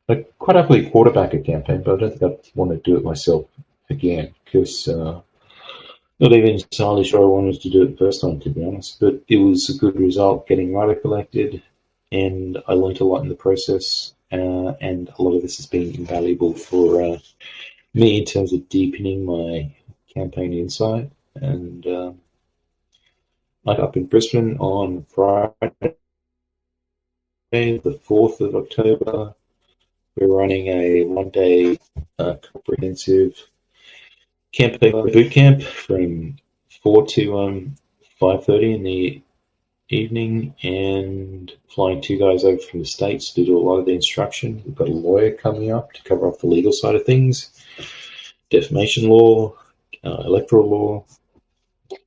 I quite happily quarterback a campaign, but I don't think I'd want to do it myself again, because not even entirely sure I wanted to do it the first time, to be honest. But it was a good result getting Rennick elected, and I learnt a lot in the process, and a lot of this has been invaluable for me in terms of deepening my campaign insight. And I'm up in Brisbane on Friday, the 4th of October. We're running a one-day comprehensive campaign boot camp from 4 to 5:30 in the evening, and flying 2 guys over from the States to do a lot of the instruction. We've got a lawyer coming up to cover off the legal side of things, defamation law, electoral law,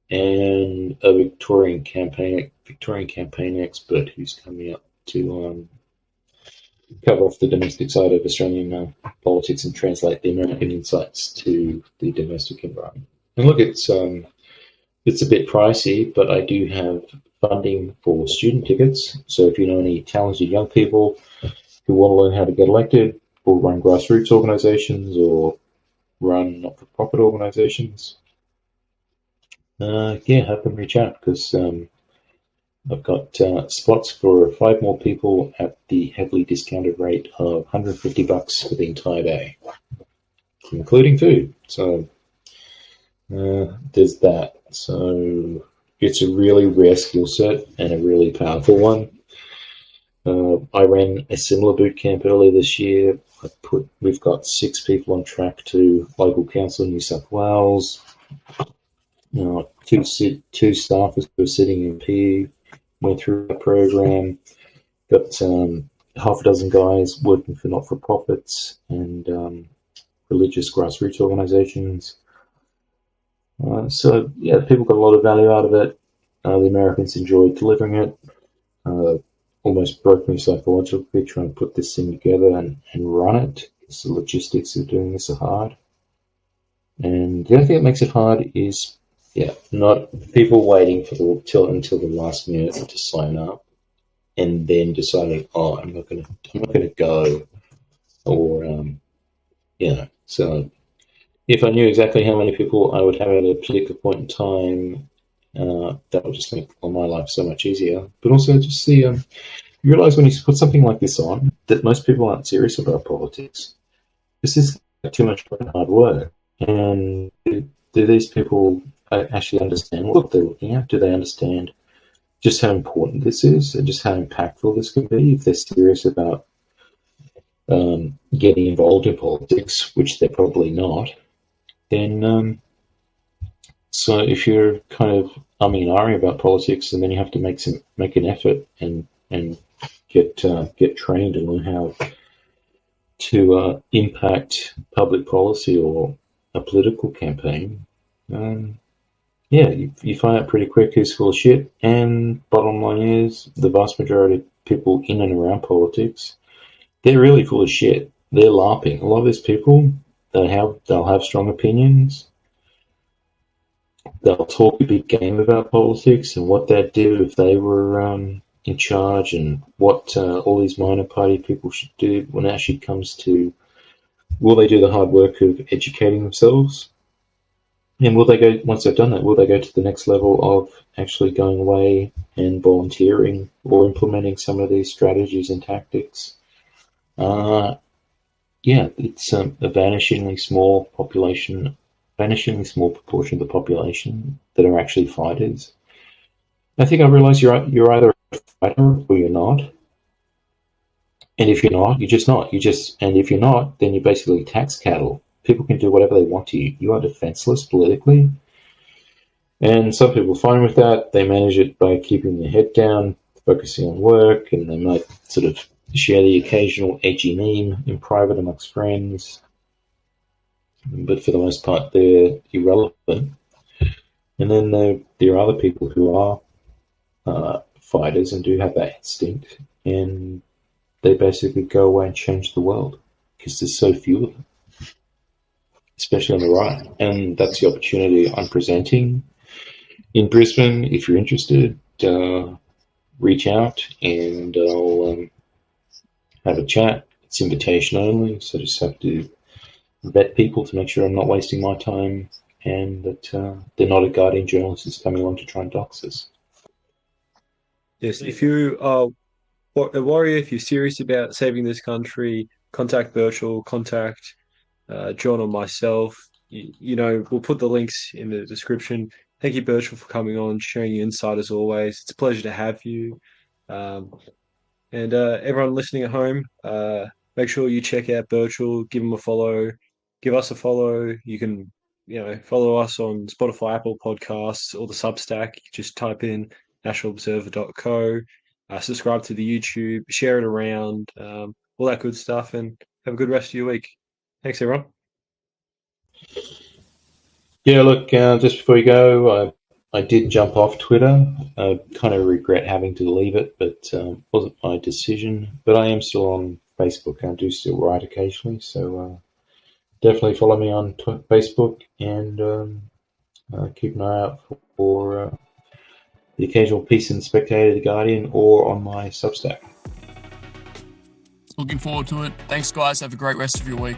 and a Victorian campaign expert who's coming up to cover off the domestic side of Australian politics and translate the American insights to the domestic environment. And look, it's a bit pricey, but I do have funding for student tickets. So if you know any talented young people who want to learn how to get elected or run grassroots organizations or run not-for-profit organizations, have them reach out, because I've got spots for 5 more people at the heavily discounted rate of $150 for the entire day, including food. So there's that. So it's a really rare skill set and a really powerful one. I ran a similar boot camp earlier this year. We've got 6 people on track to local council in New South Wales. 2 staffers who are sitting in P went through the program. Got half a dozen guys working for not-for-profits and religious grassroots organizations. People got a lot of value out of it. The Americans enjoyed delivering it. Almost broke me psychologically trying to put this thing together and run it, because the logistics of doing this are hard. And the other thing that makes it hard is, not people waiting until the last minute to sign up, and then deciding, I'm not gonna go, or So if I knew exactly how many people I would have at a particular point in time, that would just make my life so much easier. But also just you realize when you put something like this on that most people aren't serious about politics. This is too much hard work, and do these people actually understand what they're looking at? Do they understand just how important this is and just how impactful this can be if they're serious about getting involved in politics, which they're probably not? Then, so if you're kind of umming and ahhing about politics, and then you have to make an effort and get trained and learn how to impact public policy or a political campaign, you find out pretty quick who's full of shit. And bottom line is, the vast majority of people in and around politics, they're really full of shit. They're LARPing. A lot of these people, they'll have strong opinions. They'll talk a big game about politics and what they'd do if they were in charge, and what all these minor party people should do when it actually comes to, will they do the hard work of educating themselves? And will they go, once they've done that, will they go to the next level of actually going away and volunteering or implementing some of these strategies and tactics? It's a vanishingly small proportion of the population that are actually fighters. I think I realize you're either a fighter or you're not. And if you're not, you're just not. And if you're not, then you're basically tax cattle. People can do whatever they want to you. You are defenseless politically. And some people are fine with that. They manage it by keeping their head down, focusing on work, and they might sort of share the occasional edgy meme in private amongst friends. But for the most part, they're irrelevant. And then there are other people who are fighters and do have that instinct, and they basically go away and change the world, because there's so few of them, especially on the right. And that's the opportunity I'm presenting in Brisbane. If you're interested, reach out and I'll have a chat. It's invitation only, so just have to vet people to make sure I'm not wasting my time, and that they're not a Guardian journalist that's coming along to try and dox us. Yes, if you are a warrior, if you're serious about saving this country, contact Burchell, contact John or myself. We'll put the links in the description. Thank you, Burchell, for coming on, sharing your insight as always. It's a pleasure to have you. And everyone listening at home, make sure you check out Burchell, give him a follow, give us a follow. You can follow us on Spotify, Apple Podcasts, or the Substack. Just type in nationalobserver.co. Subscribe to the YouTube, share it around, all that good stuff, and have a good rest of your week. Thanks, everyone. Yeah, look, just before you go, I did jump off Twitter. I kind of regret having to leave it, but wasn't my decision. But I am still on Facebook. I do still write occasionally, so definitely follow me on Facebook and keep an eye out for the occasional piece in the Spectator, The Guardian, or on my Substack. Looking forward to it. Thanks, guys. Have a great rest of your week.